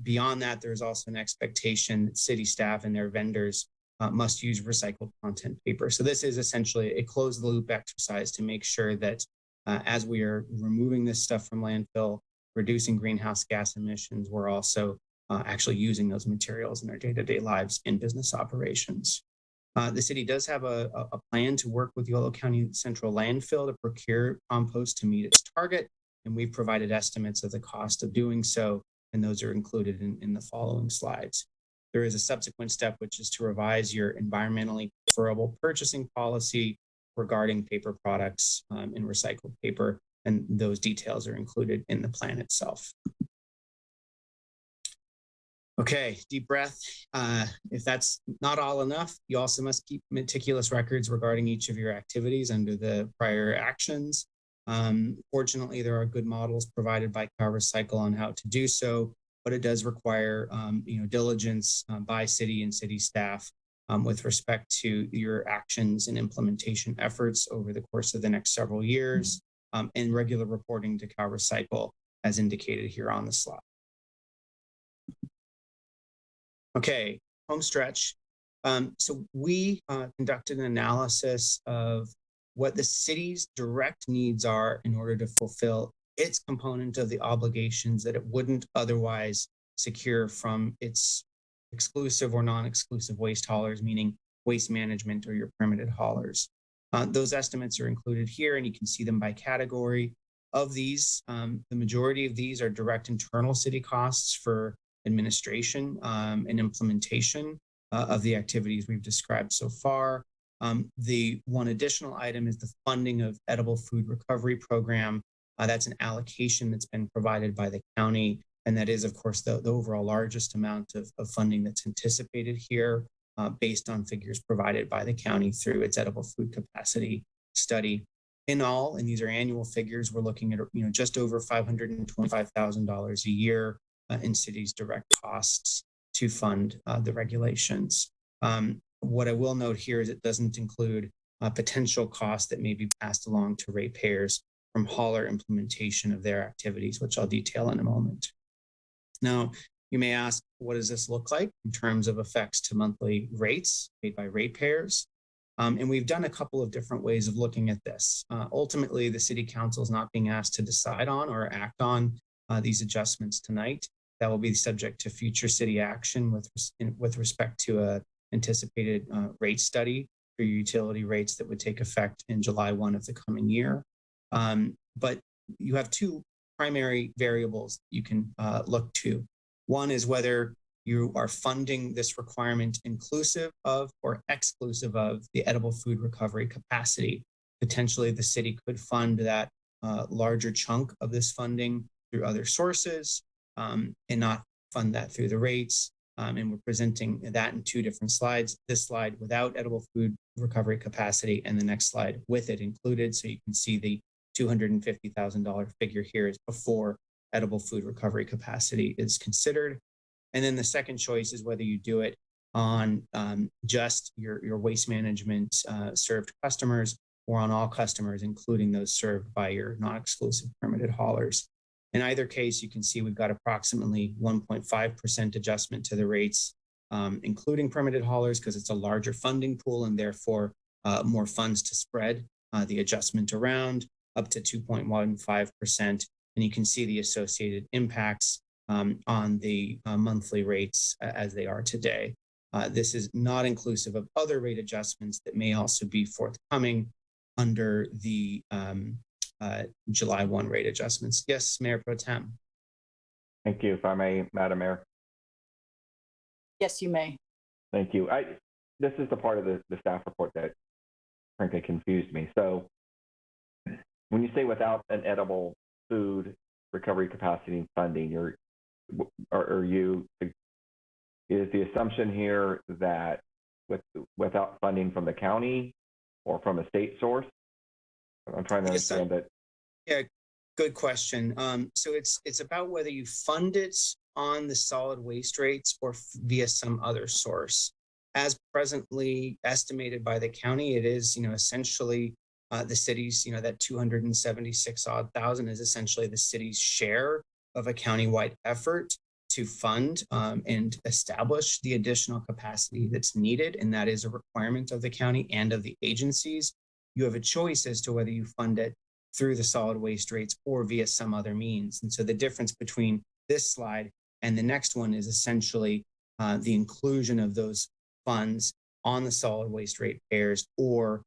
Speaker 21: Beyond that, there's also an expectation that city staff and their vendors must use recycled content paper. So this is essentially a closed loop exercise to make sure that as we are removing this stuff from landfill, reducing greenhouse gas emissions, we're also actually using those materials in our day-to-day lives in business operations. The city does have a plan to work with Yolo County Central Landfill to procure compost to meet its target, and we've provided estimates of the cost of doing so, and those are included in the following slides. There is a subsequent step, which is to revise your environmentally preferable purchasing policy regarding paper products and recycled paper, and those details are included in the plan itself. Okay, deep breath. If that's not all enough, you also must keep meticulous records regarding each of your activities under the prior actions. Fortunately, there are good models provided by CalRecycle on how to do so, but it does require diligence by city and city staff with respect to your actions and implementation efforts over the course of the next several years, and regular reporting to CalRecycle as indicated here on the slide. Okay, home stretch. So we conducted an analysis of what the city's direct needs are in order to fulfill its component of the obligations that it wouldn't otherwise secure from its exclusive or non-exclusive waste haulers, meaning waste management or your permitted haulers. Those estimates are included here, and you can see them by category. Of these, the majority of these are direct internal city costs for administration and implementation of the activities we've described so far. The one additional item is the funding of edible food recovery program. That's an allocation that's been provided by the county, and that is, of course, the overall largest amount of funding that's anticipated here based on figures provided by the county through its edible food capacity study. In all, and these are annual figures, we're looking at just over $525,000 a year in cities' direct costs to fund the regulations. What I will note here is it doesn't include potential costs that may be passed along to ratepayers from hauler implementation of their activities, which I'll detail in a moment. Now, you may ask, what does this look like in terms of effects to monthly rates paid by ratepayers? And we've done a couple of different ways of looking at this. Ultimately, the city council is not being asked to decide on or act on these adjustments tonight. That will be subject to future city action with respect to a anticipated rate study for utility rates that would take effect in July 1 of the coming year. But you have two primary variables you can look to. One is whether you are funding this requirement inclusive of or exclusive of the edible food recovery capacity. Potentially, the city could fund that larger chunk of this funding through other sources and not fund that through the rates. and we're presenting that in two different slides. This slide without edible food recovery capacity, and the next slide with it included. So you can see the $250,000 figure here is before edible food recovery capacity is considered. And then the second choice is whether you do it on just your waste management served customers, or on all customers, including those served by your non-exclusive permitted haulers. In either case, you can see we've got approximately 1.5% adjustment to the rates, including permitted haulers, because it's a larger funding pool and therefore more funds to spread the adjustment around, up to 2.15%. And you can see the associated impacts on the monthly rates as they are today. This is not inclusive of other rate adjustments that may also be forthcoming under the July 1 rate adjustments. Yes, Mayor Pro Tem.
Speaker 12: Thank you. If I may, Madam Mayor.
Speaker 1: Yes, you may.
Speaker 12: Thank you. This is the part of the staff report that frankly confused me. So when you say without an edible food recovery capacity funding, is the assumption here that without funding from the county or from a state source? I'm trying to understand that.
Speaker 21: Yeah, good question. So it's about whether you fund it on the solid waste rates or via some other source. As presently estimated by the county, it is, essentially the city's, that 276 odd thousand is essentially the city's share of a countywide effort to fund and establish the additional capacity that's needed. And that is a requirement of the county and of the agencies. You have a choice as to whether you fund it through the solid waste rates or via some other means. And so the difference between this slide and the next one is essentially the inclusion of those funds on the solid waste rate pairs, or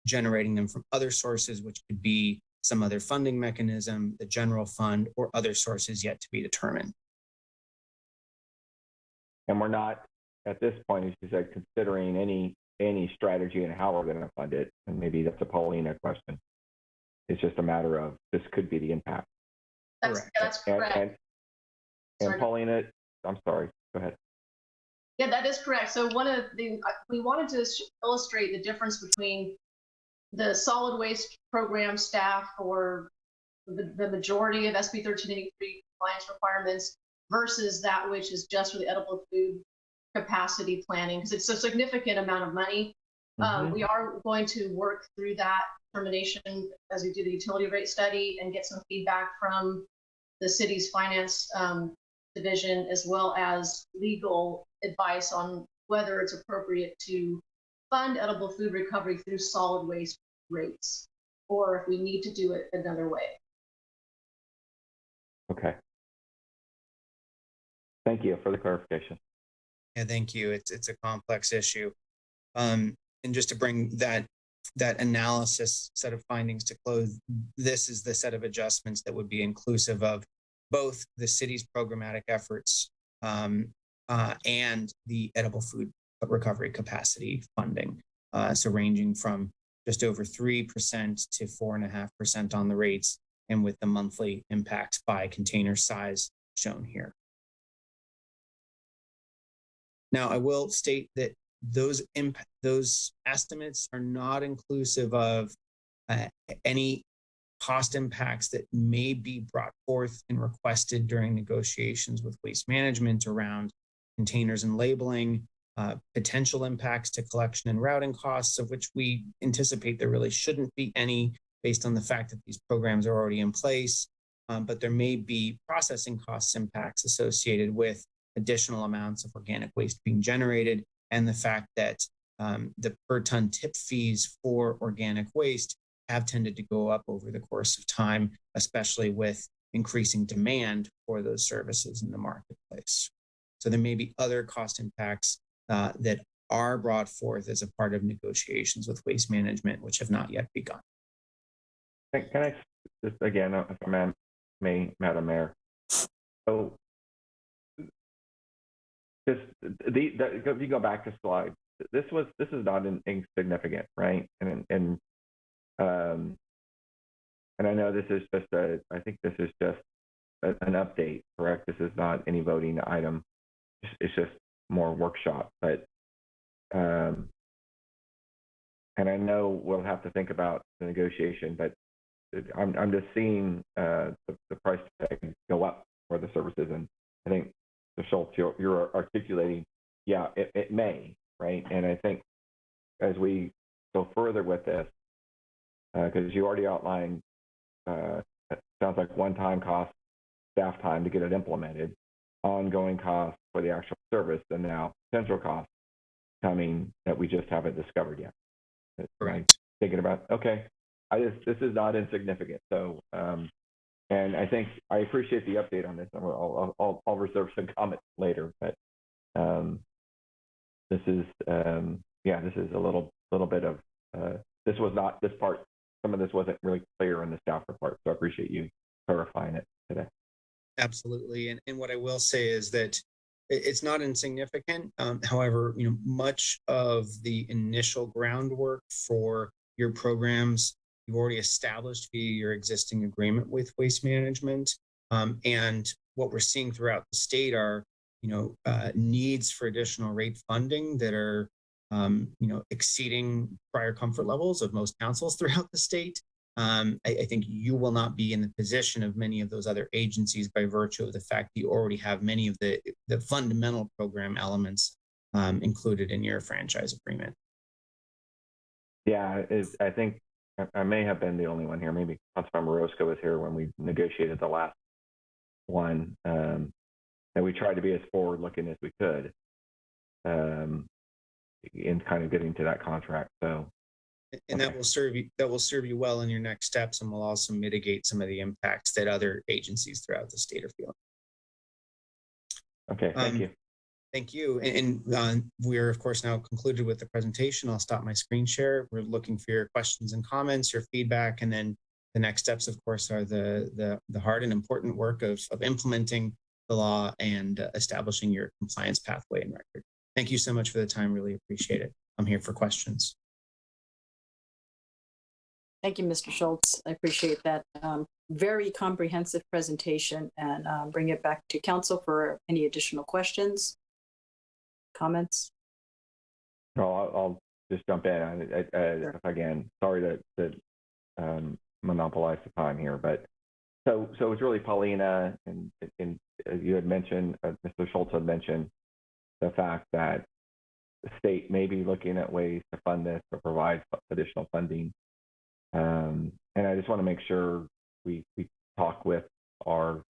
Speaker 21: generating them from other sources, which could be some other funding mechanism, the general fund, or other sources yet to be determined.
Speaker 12: And we're not, at this point, as you said, considering any strategy and how we're going to fund it. And maybe that's a Paulina question. It's just a matter of this could be the impact.
Speaker 20: That's correct.
Speaker 12: And Paulina, I'm sorry, go ahead.
Speaker 20: Yeah, that is correct. So we wanted to illustrate the difference between the solid waste program staff for the majority of SB 1383 compliance requirements versus that which is just for the edible food capacity planning, because it's a significant amount of money. We are going to work through that determination as we do the utility rate study and get some feedback from the city's finance division, as well as legal advice on whether it's appropriate to fund edible food recovery through solid waste rates, or if we need to do it another way.
Speaker 12: Okay. Thank you for the clarification.
Speaker 21: Yeah, thank you. It's a complex issue. And just to bring that analysis set of findings to close, this is the set of adjustments that would be inclusive of both the city's programmatic efforts and the edible food recovery capacity funding. So ranging from just over 3% to 4.5% on the rates, and with the monthly impacts by container size shown here. Now, I will state that those estimates are not inclusive of any cost impacts that may be brought forth and requested during negotiations with Waste Management around containers and labeling, potential impacts to collection and routing costs, of which we anticipate there really shouldn't be any based on the fact that these programs are already in place. But there may be processing costs impacts associated with additional amounts of organic waste being generated, and the fact that the per ton tip fees for organic waste have tended to go up over the course of time, especially with increasing demand for those services in the marketplace. So there may be other cost impacts that are brought forth as a part of negotiations with Waste Management, which have not yet begun.
Speaker 12: Can I just, again, if I may, Madam Mayor? So just if you go back to slide, this is not insignificant, right? And I know this is just I think this is just an update, correct? This is not any voting item. it's just more workshop. But and I know we'll have to think about the negotiation, but I'm just seeing the price tag go up for the services, and I think Mr. Schultz, you're articulating, yeah, it may, right? And I think as we go further with this, because you already outlined, it sounds like one-time cost, staff time to get it implemented, ongoing costs for the actual service, and now potential costs coming that we just haven't discovered yet.
Speaker 21: Right.
Speaker 12: Thinking about, okay, this is not insignificant. So, and I think I appreciate the update on this. I'll reserve some comments later, but this is this is a little bit of this was not this part. Some of this wasn't really clear in the staff report, so I appreciate you clarifying it today.
Speaker 21: Absolutely. And what I will say is that it's not insignificant. However, much of the initial groundwork for your programs you've already established via your existing agreement with Waste Management. And what we're seeing throughout the state are, needs for additional rate funding that are, exceeding prior comfort levels of most councils throughout the state. I think you will not be in the position of many of those other agencies by virtue of the fact that you already have many of the fundamental program elements included in your franchise agreement.
Speaker 12: Yeah, I think I may have been the only one here. Maybe Councilmember Roscoe was here when we negotiated the last one, and we tried to be as forward-looking as we could in kind of getting to that contract. So.
Speaker 21: And that will serve you well in your next steps, and will also mitigate some of the impacts that other agencies throughout the state are feeling.
Speaker 12: Okay, thank you.
Speaker 21: Thank you. And we're of course now concluded with the presentation. I'll stop my screen share. We're looking for your questions and comments, your feedback, and then the next steps, of course, are the hard and important work of implementing the law and establishing your compliance pathway and record. Thank you so much for the time. Really appreciate it. I'm here for questions.
Speaker 1: Thank you, Mr. Schultz. I appreciate that very comprehensive presentation, and bring it back to council for any additional questions, comments.
Speaker 12: No, I'll just jump in.
Speaker 1: Sure.
Speaker 12: Again, sorry to monopolize the time here, but so it's really Paulina, and you had mentioned, Mr. Schultz had mentioned the fact that the state may be looking at ways to fund this or provide additional funding. And I just want to make sure we talk with our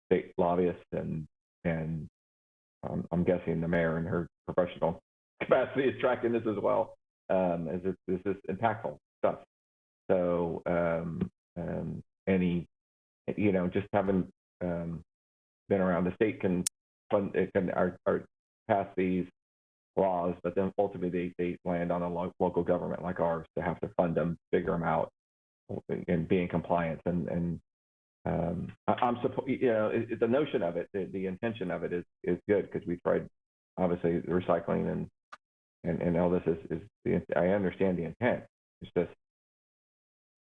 Speaker 12: state lobbyists and I'm guessing the mayor in her professional capacity is tracking this as well, as this is impactful stuff. So just having been around, the state can fund it, can pass these laws, but then ultimately they land on a local government like ours to have to fund them, figure them out, and be in compliance. And I'm the notion of it, the intention of it is good, because we tried obviously the recycling and all this is I understand the intent. It's just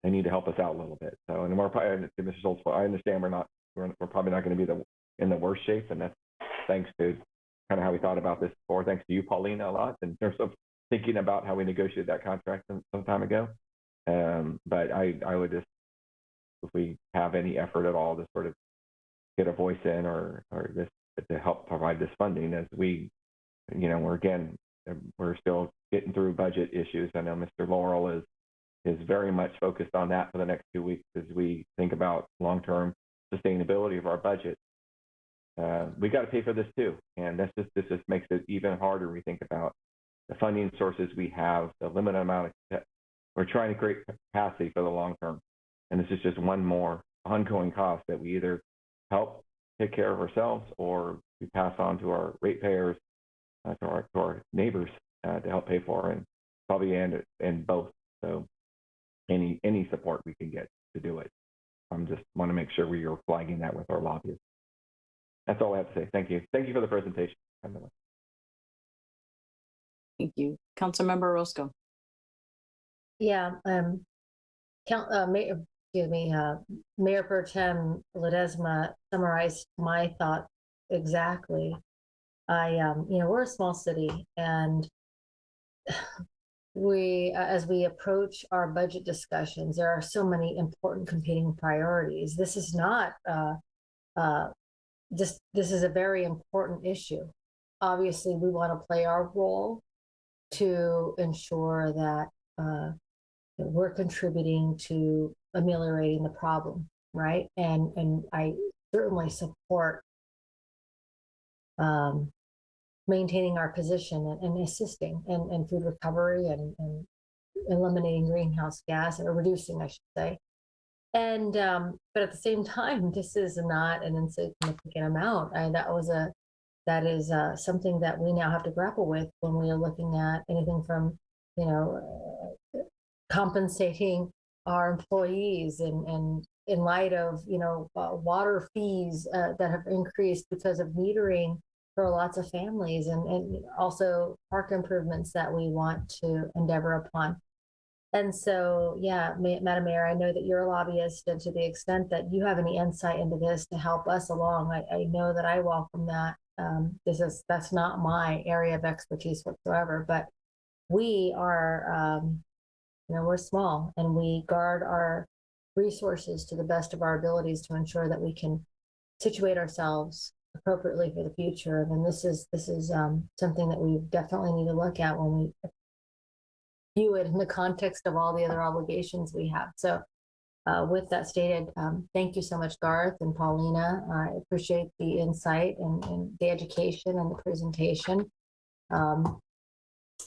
Speaker 12: they need to help us out a little bit. So, and we're probably, Mr. Schultz, I understand we're probably not going to be in the worst shape, and that's thanks to kind of how we thought about this before. Thanks to you, Paulina, a lot in terms of thinking about how we negotiated that contract some time ago. But I would just, if we have any effort at all to sort of get a voice in or this to help provide this funding, as we're still getting through budget issues. I know Mr. Laurel is very much focused on that for the next 2 weeks as we think about long-term sustainability of our budget. We got to pay for this too, and this just makes it even harder. We think about the funding sources we have, the limited amount of. We're trying to create capacity for the long term, and this is just one more ongoing cost that we either help take care of ourselves or we pass on to our ratepayers, to our neighbors to help pay for, and probably and both. So any support we can get to do it. Just want to make sure we are flagging that with our lobbyists. That's all I have to say. Thank you. Thank you for the presentation.
Speaker 1: Thank you. Councilmember Roscoe.
Speaker 13: Yeah, Mayor Pro Tem Ledesma summarized my thoughts exactly. We're a small city, and as we approach our budget discussions, there are so many important competing priorities. This is not this is a very important issue. Obviously, we want to play our role to ensure that we're contributing to ameliorating the problem, right? And I certainly support maintaining our position and assisting in food recovery and eliminating greenhouse gas, or reducing, I should say. And but at the same time, this is not an insignificant amount. That is something that we now have to grapple with when we are looking at anything from, compensating our employees and in light of, water fees that have increased because of metering for lots of families, and also park improvements that we want to endeavor upon. And so, yeah, Madam Mayor, I know that you're a lobbyist, and to the extent that you have any insight into this to help us along, I know that I welcome that. That's not my area of expertise whatsoever, but we are, we're small, and we guard our resources to the best of our abilities to ensure that we can situate ourselves appropriately for the future. And this is something that we definitely need to look at when we view it in the context of all the other obligations we have. So with that stated, thank you so much, Garth and Paulina. I appreciate the insight and the education and the presentation.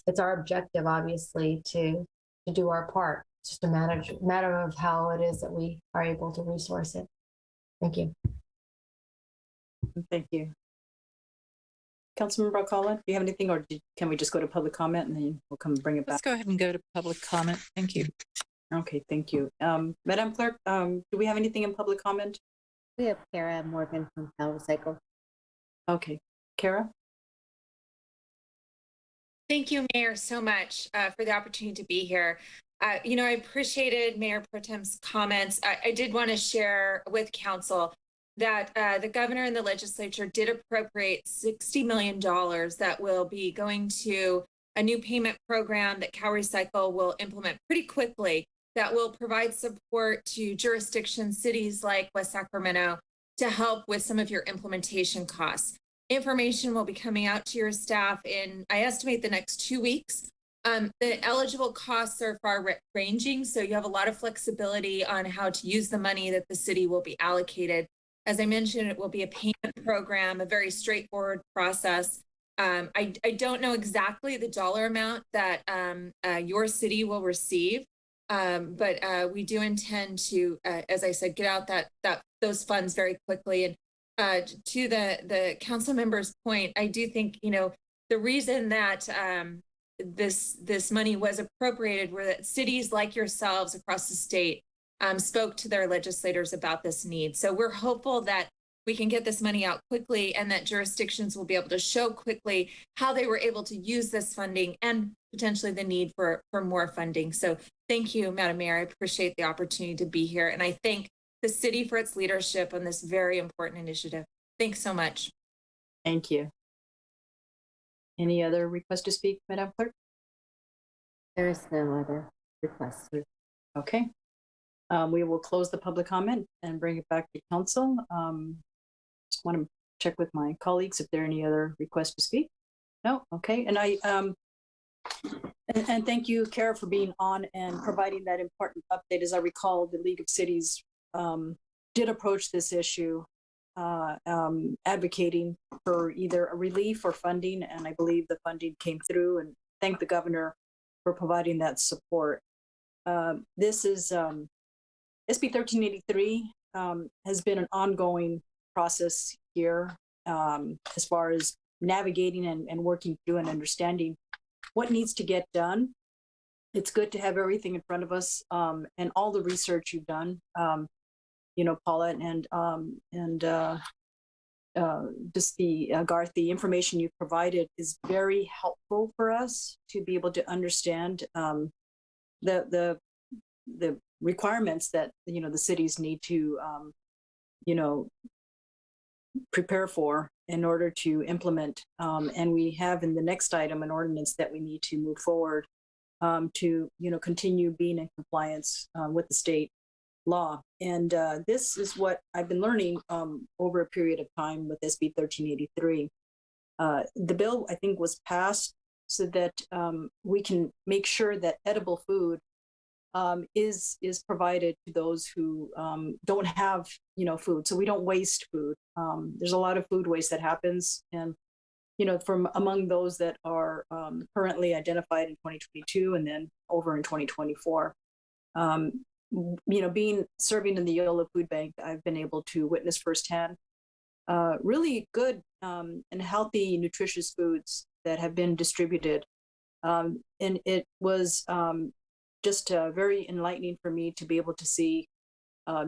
Speaker 13: It's our objective, obviously, to do our part. It's just a matter of how it is that we are able to resource it. Thank you.
Speaker 1: Thank you. Councilmember Alcala, do you have anything, or can we just go to public comment and then we'll come bring it back?
Speaker 10: Let's go ahead and go to public comment. Thank you.
Speaker 1: Okay, thank you. Madam Clerk, do we have anything in public comment?
Speaker 6: We have Kara Morgan from Cal Recycle.
Speaker 1: Okay, Kara?
Speaker 2: Thank you, Mayor, so much for the opportunity to be here. I appreciated Mayor Pro Tem's comments. I did want to share with Council that the governor and the legislature did appropriate $60 million that will be going to a new payment program that Cal Recycle will implement pretty quickly, that will provide support to jurisdictions, cities like West Sacramento, to help with some of your implementation costs. Information will be coming out to your staff in, I estimate, the next 2 weeks. The eligible costs are far ranging, so you have a lot of flexibility on how to use the money that the city will be allocated. As I mentioned, it will be a payment program, a very straightforward process. I don't know exactly the dollar amount that your city will receive, but we do intend to, as I said, get out those funds very quickly. And to the council member's point, I do think the reason that this money was appropriated were that cities like yourselves across the state spoke to their legislators about this need. So we're hopeful that we can get this money out quickly and that jurisdictions will be able to show quickly how they were able to use this funding and potentially the need for more funding. So thank you, Madam Mayor. I appreciate the opportunity to be here. And I thank the city for its leadership on this very important initiative. Thanks so much.
Speaker 1: Thank you. Any other request to speak, Madam Clerk?
Speaker 6: There is no other request.
Speaker 1: Okay. We will close the public comment and bring it back to council. Just want to check with my colleagues if there are any other requests to speak. No? Okay. And and thank you, Kara, for being on and providing that important update. As I recall, the League of Cities did approach this issue advocating for either a relief or funding, and I believe the funding came through, and thank the governor for providing that support. This is SB 1383 has been an ongoing process here as far as navigating and working through and understanding what needs to get done. It's good to have everything in front of us and all the research you've done, Paula, and just Garth, the information you provided is very helpful for us to be able to understand the requirements that the cities need to prepare for in order to implement. And we have in the next item an ordinance that we need to move forward to continue being in compliance with the state law. And this is what I've been learning over a period of time with SB 1383. The bill, I think, was passed so that we can make sure that edible food is provided to those who don't have food, so we don't waste food. There's a lot of food waste that happens, and from among those that are currently identified in 2022 and then over in 2024. Serving in the Yola Food Bank, I've been able to witness firsthand really good and healthy, nutritious foods that have been distributed. And it was just very enlightening for me to be able to see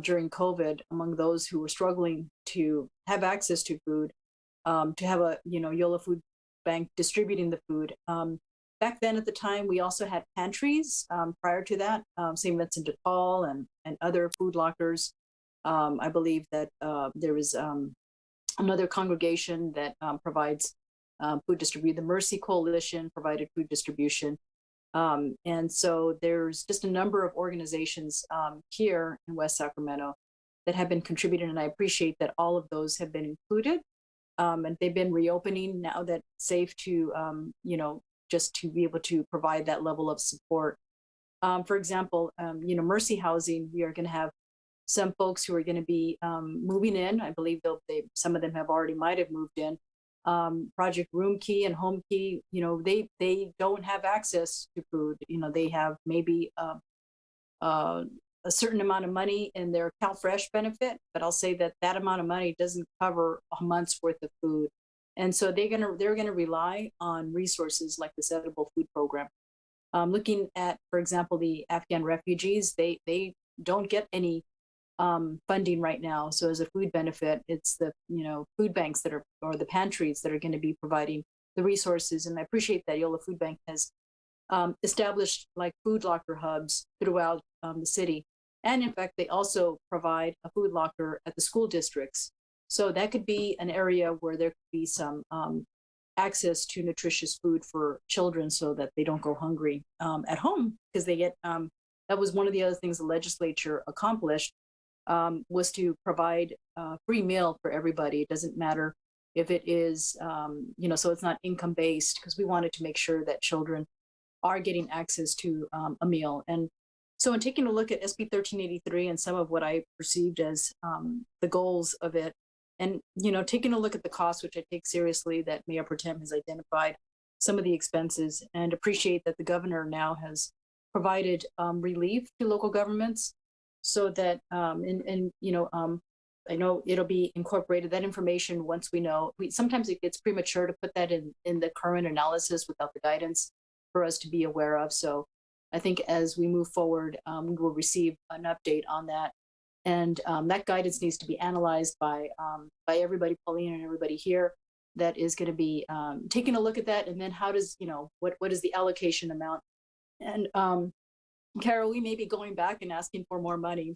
Speaker 1: during COVID, among those who were struggling to have access to food, to have a Yola Food Bank distributing the food. Back then, at the time, we also had pantries. Prior to that, St. Vincent de Paul and other food lockers. I believe that there was another congregation that provides food distribution. The Mercy Coalition provided food distribution. And so there's just a number of organizations here in West Sacramento that have been contributing, and I appreciate that all of those have been included. And they've been reopening now that it's safe to, just to be able to provide that level of support. For example, Mercy Housing, we are going to have some folks who are going to be moving in. I believe some of them might have moved in. Project Room Key and Home Key, they don't have access to food. They have maybe a certain amount of money in their CalFresh benefit, but I'll say that amount of money doesn't cover a month's worth of food. And so they're gonna rely on resources like this edible food program. Looking at, for example, the Afghan refugees, they don't get any funding right now. So as a food benefit, it's the food banks or the pantries that are going to be providing the resources. And I appreciate that Yola Food Bank has established like food locker hubs throughout the city. And in fact, they also provide a food locker at the school districts. So that could be an area where there could be some access to nutritious food for children so that they don't go hungry at home, because they get, that was one of the other things the legislature accomplished, was to provide a free meal for everybody. It doesn't matter if it is, so it's not income based, because we wanted to make sure that children are getting access to a meal. And so in taking a look at SB 1383 and some of what I perceived as the goals of it, and taking a look at the cost, which I take seriously, that Mayor Pro Tem has identified some of the expenses, and appreciate that the governor now has provided relief to local governments, so that I know it'll be incorporated, that information, once we know. Sometimes it gets premature to put that in the current analysis without the guidance for us to be aware of. So I think as we move forward, we will receive an update on that. And that guidance needs to be analyzed by everybody, Pauline and everybody here, that is going to be taking a look at that. And then how does, what is the allocation amount? And Carol, we may be going back and asking for more money.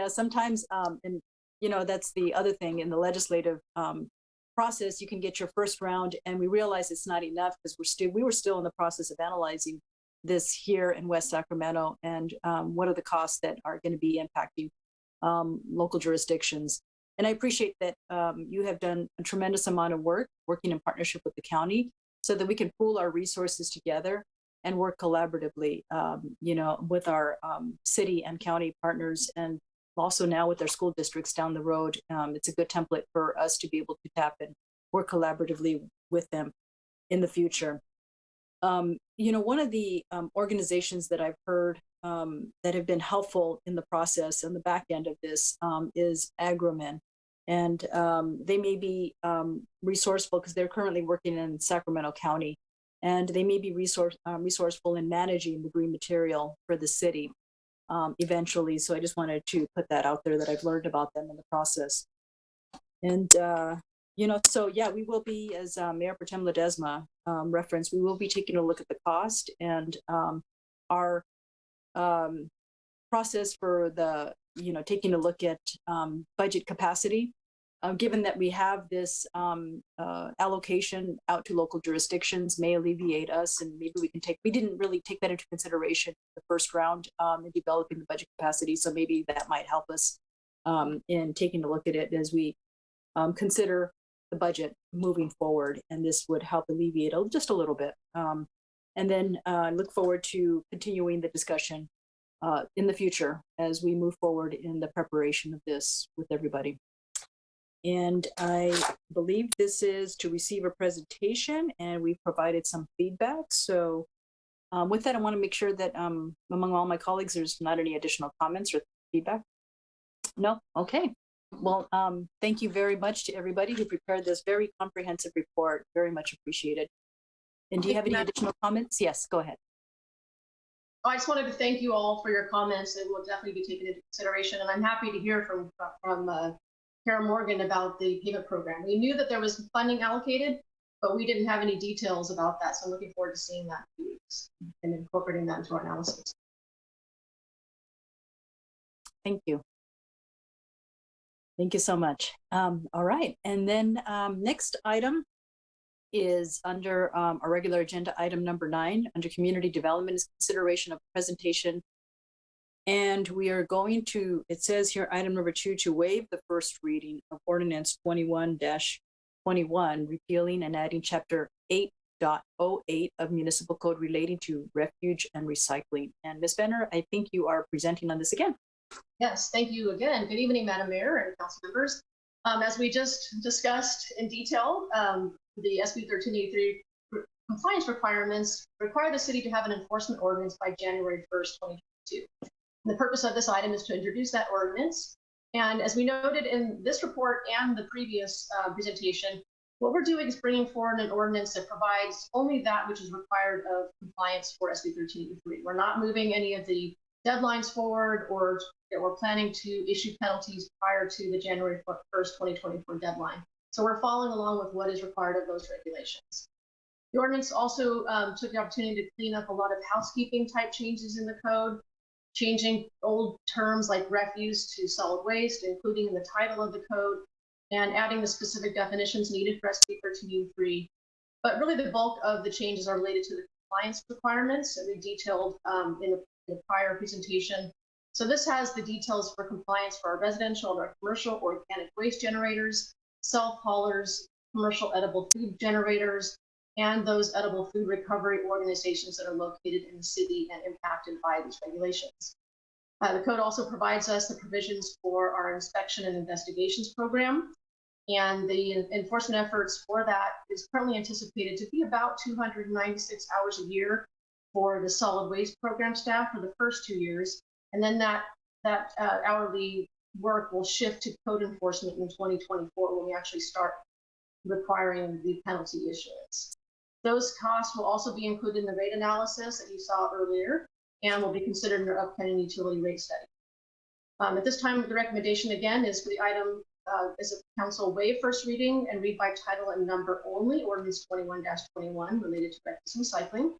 Speaker 1: Sometimes, and that's the other thing in the legislative process. You can get your first round, and we realize it's not enough, because we were still in the process of analyzing this here in West Sacramento, and what are the costs that are going to be impacting local jurisdictions. And I appreciate that you have done a tremendous amount of work working in partnership with the county, so that we can pool our resources together and work collaboratively, with our city and county partners, and also now with our school districts down the road. It's a good template for us to be able to tap and work collaboratively with them in the future. One of the organizations that I've heard that have been helpful in the process on the back end of this is Agromin. And they may be resourceful, because they're currently working in Sacramento County, and they may be resourceful in managing the green material for the city eventually. So I just wanted to put that out there, that I've learned about them in the process. And so yeah, we will be, as Mayor Pro Tem Ledesma referenced, we will be taking a look at the cost and our process for the, taking a look at budget capacity. given that we have this allocation out to local jurisdictions, may alleviate us, and maybe we didn't really take that into consideration the first round in developing the budget capacity. So maybe that might help us in taking a look at it as we consider the budget moving forward. And this would help alleviate just a little bit. And then look forward to continuing the discussion in the future as we move forward in the preparation of this with everybody. And I believe this is to receive a presentation, and we've provided some feedback. So with that, I want to make sure that among all my colleagues, there's not any additional comments or feedback. No? Okay. Well, thank you very much to everybody who prepared this very comprehensive report. Very much appreciated. And do you have any additional comments? Yes, go ahead.
Speaker 20: I just wanted to thank you all for your comments. It will definitely be taken into consideration. And I'm happy to hear from Kara Morgan about the payment program. We knew that there was funding allocated, but we didn't have any details about that. So I'm looking forward to seeing that in 2 weeks and incorporating that into our analysis.
Speaker 1: Thank you. Thank you so much. All right. And then next item is under our regular agenda, item number 9, under community development, is consideration of presentation. And we are going to, it says here, item number 2, to waive the first reading of ordinance 21-21, repealing and adding chapter 8.08 of municipal code relating to refuge and recycling. And Ms. Benner, I think you are presenting on this again.
Speaker 20: Yes, thank you again. Good evening, Madam Mayor and council members. As we just discussed in detail, the SB 1383 compliance requirements require the city to have an enforcement ordinance by January 1st, 2022. And the purpose of this item is to introduce that ordinance. And as we noted in this report and the previous presentation, what we're doing is bringing forward an ordinance that provides only that which is required of compliance for SB 1383. We're not moving any of the deadlines forward, or we're planning to issue penalties prior to the January 1st, 2024 deadline. So we're following along with what is required of those regulations. The ordinance also took the opportunity to clean up a lot of housekeeping type changes in the code, changing old terms like refuse to solid waste, including in the title of the code, and adding the specific definitions needed for SB 1383. But really the bulk of the changes are related to the compliance requirements that we detailed in the prior presentation. So this has the details for compliance for our residential or commercial organic waste generators, self-haulers, commercial edible food generators, and those edible food recovery organizations that are located in the city and impacted by these regulations. The code also provides us the provisions for our inspection and investigations program. And the enforcement efforts for that is currently anticipated to be about 296 hours a year for the solid waste program staff for the first 2 years. And then that hourly work will shift to code enforcement in 2024 when we actually start requiring the penalty issuance. Those costs will also be included in the rate analysis that you saw earlier and will be considered in your upcoming utility rate study. At this time, the recommendation again is for the item is a council waive first reading and read by title and number only, ordinance 21-21 related to refuse recycling.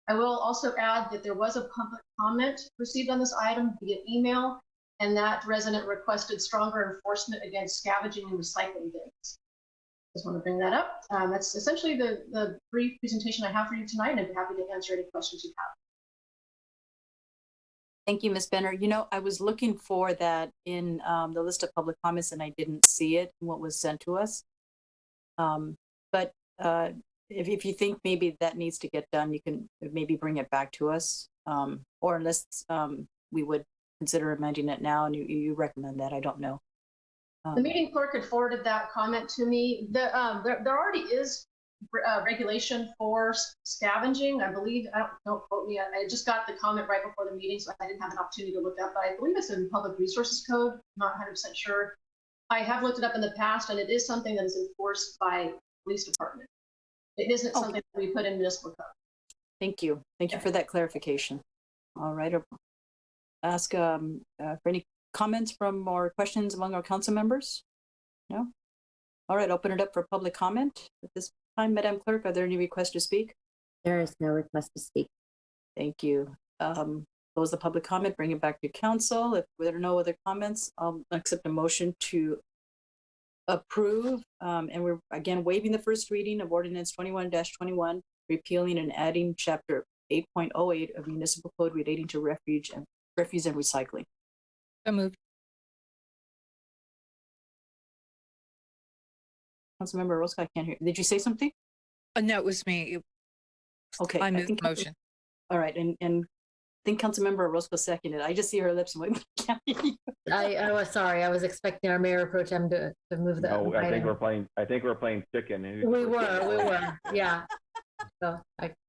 Speaker 20: I will also add that there was a public comment received on this item via email, and that resident requested stronger enforcement against scavenging and recycling bins. Just want to bring that up. That's essentially the brief presentation I have for you tonight, and I'd be happy to answer any questions you have.
Speaker 1: Thank you, Ms. Benner. You know, I was looking for that in the list of public comments, and I didn't see it in what was sent to us. But if you think maybe that needs to get done, you can maybe bring it back to us, or unless we would consider amending it now, and you recommend that, I don't know.
Speaker 20: The meeting clerk had forwarded that comment to me. There already is regulation for scavenging. I believe, don't quote me, I just got the comment right before the meeting, so I didn't have an opportunity to look up, but I believe it's in Public Resources Code, not 100% sure. I have looked it up in the past, and it is something that is enforced by police department. It isn't something that we put in municipal code.
Speaker 1: Thank you. Thank you for that clarification. All right. I'll ask for any comments from or questions among our council members? No? All right, open it up for public comment. At this time, Madam Clerk, are there any requests to speak?
Speaker 6: There is no request to speak.
Speaker 1: Thank you. Close the public comment, bring it back to council. If there are no other comments, I'll accept a motion to approve, and we're again waiving the first reading of ordinance 21-21, repealing and adding chapter 8.08 of municipal code relating to refuse and recycling.
Speaker 10: So moved.
Speaker 1: Councilmember Roscoe, I can't hear. Did you say something?
Speaker 10: No, it was me.
Speaker 1: Okay.
Speaker 10: I moved
Speaker 1: think
Speaker 10: the motion.
Speaker 1: All right, and I think Councilmember Orozco seconded. I just see her lips moving.
Speaker 13: I was sorry. I was expecting our mayor pro tem to move the.
Speaker 12: No, I think
Speaker 13: item.
Speaker 12: we're playing chicken.
Speaker 13: We were, yeah. So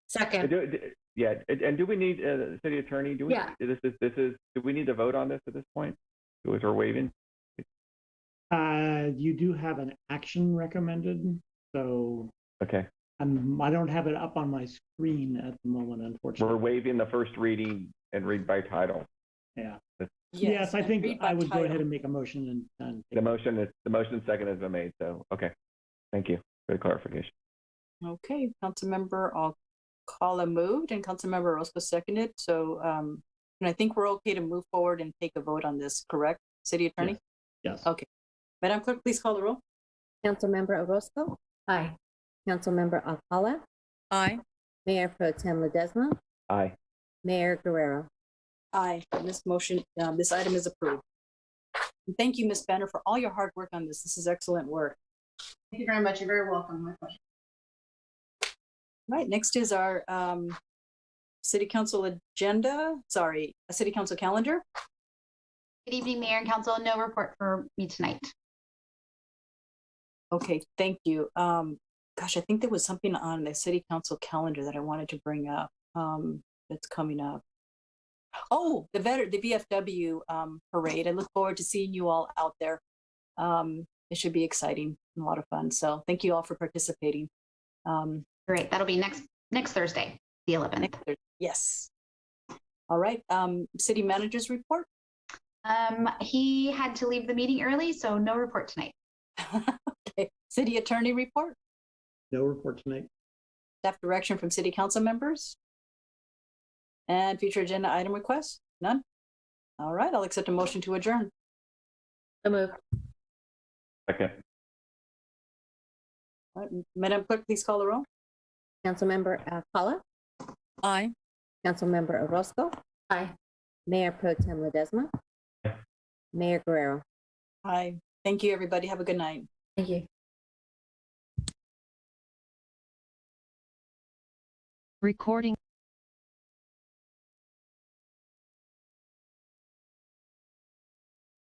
Speaker 13: second.
Speaker 12: Yeah, and do we need city attorney? Do we?
Speaker 13: Yeah.
Speaker 12: Do we need to vote on this at this point? Because we're waiving.
Speaker 4: You do have an action recommended, so
Speaker 12: Okay.
Speaker 4: I don't have it up on my screen at the moment, unfortunately.
Speaker 12: We're waiving the first reading and read by title.
Speaker 4: Yeah.
Speaker 12: That's-
Speaker 4: Yes, I think
Speaker 1: read by
Speaker 4: I would go
Speaker 1: title.
Speaker 4: ahead and make a motion and
Speaker 12: The motion second has been made. So okay. Thank you for the clarification.
Speaker 1: Okay, Councilmember Alcala moved and Councilmember Orozco seconded. So, and I think we're okay to move forward and take a vote on this, correct? City Attorney?
Speaker 4: Yes.
Speaker 1: Okay. Madam Clerk, please call the roll.
Speaker 6: Councilmember Orozco,
Speaker 13: Aye.
Speaker 6: Councilmember Alcala,
Speaker 10: Aye.
Speaker 6: Mayor Pro Tem Ledesma,
Speaker 12: Aye.
Speaker 6: Mayor Guerrero.
Speaker 1: Aye. And this motion, this item is approved. And thank you, Ms. Banner, for all your hard work on this. This is excellent work.
Speaker 20: Thank you very much. You're very welcome. My pleasure.
Speaker 1: Right, next is our city council agenda, sorry, a city council calendar.
Speaker 5: Good evening, Mayor and Council. No report for me tonight.
Speaker 1: Okay, thank you. Gosh, I think there was something on the city council calendar that I wanted to bring up that's coming up. Oh, the VFW parade. I look forward to seeing you all out there. It should be exciting and a lot of fun. So thank you all for participating.
Speaker 5: Great. That'll be next Thursday, the 11th.
Speaker 1: Yes. All right. City manager's report.
Speaker 5: He had to leave the meeting early, so no report tonight.
Speaker 1: Okay. City attorney report.
Speaker 4: No report tonight.
Speaker 1: Staff direction from city council members. And future agenda item requests? None? All right, I'll accept a motion to adjourn.
Speaker 13: So move.
Speaker 12: Second.
Speaker 1: All right, Madam Clerk, please call the roll.
Speaker 6: Councilmember Alcala,
Speaker 10: Aye.
Speaker 6: Councilmember Orozco,
Speaker 13: Aye.
Speaker 6: Mayor Pro Tem Ledesma, Mayor Guerrero.
Speaker 1: Aye. Thank you, everybody. Have a good night.
Speaker 13: Thank you.
Speaker 22: Recording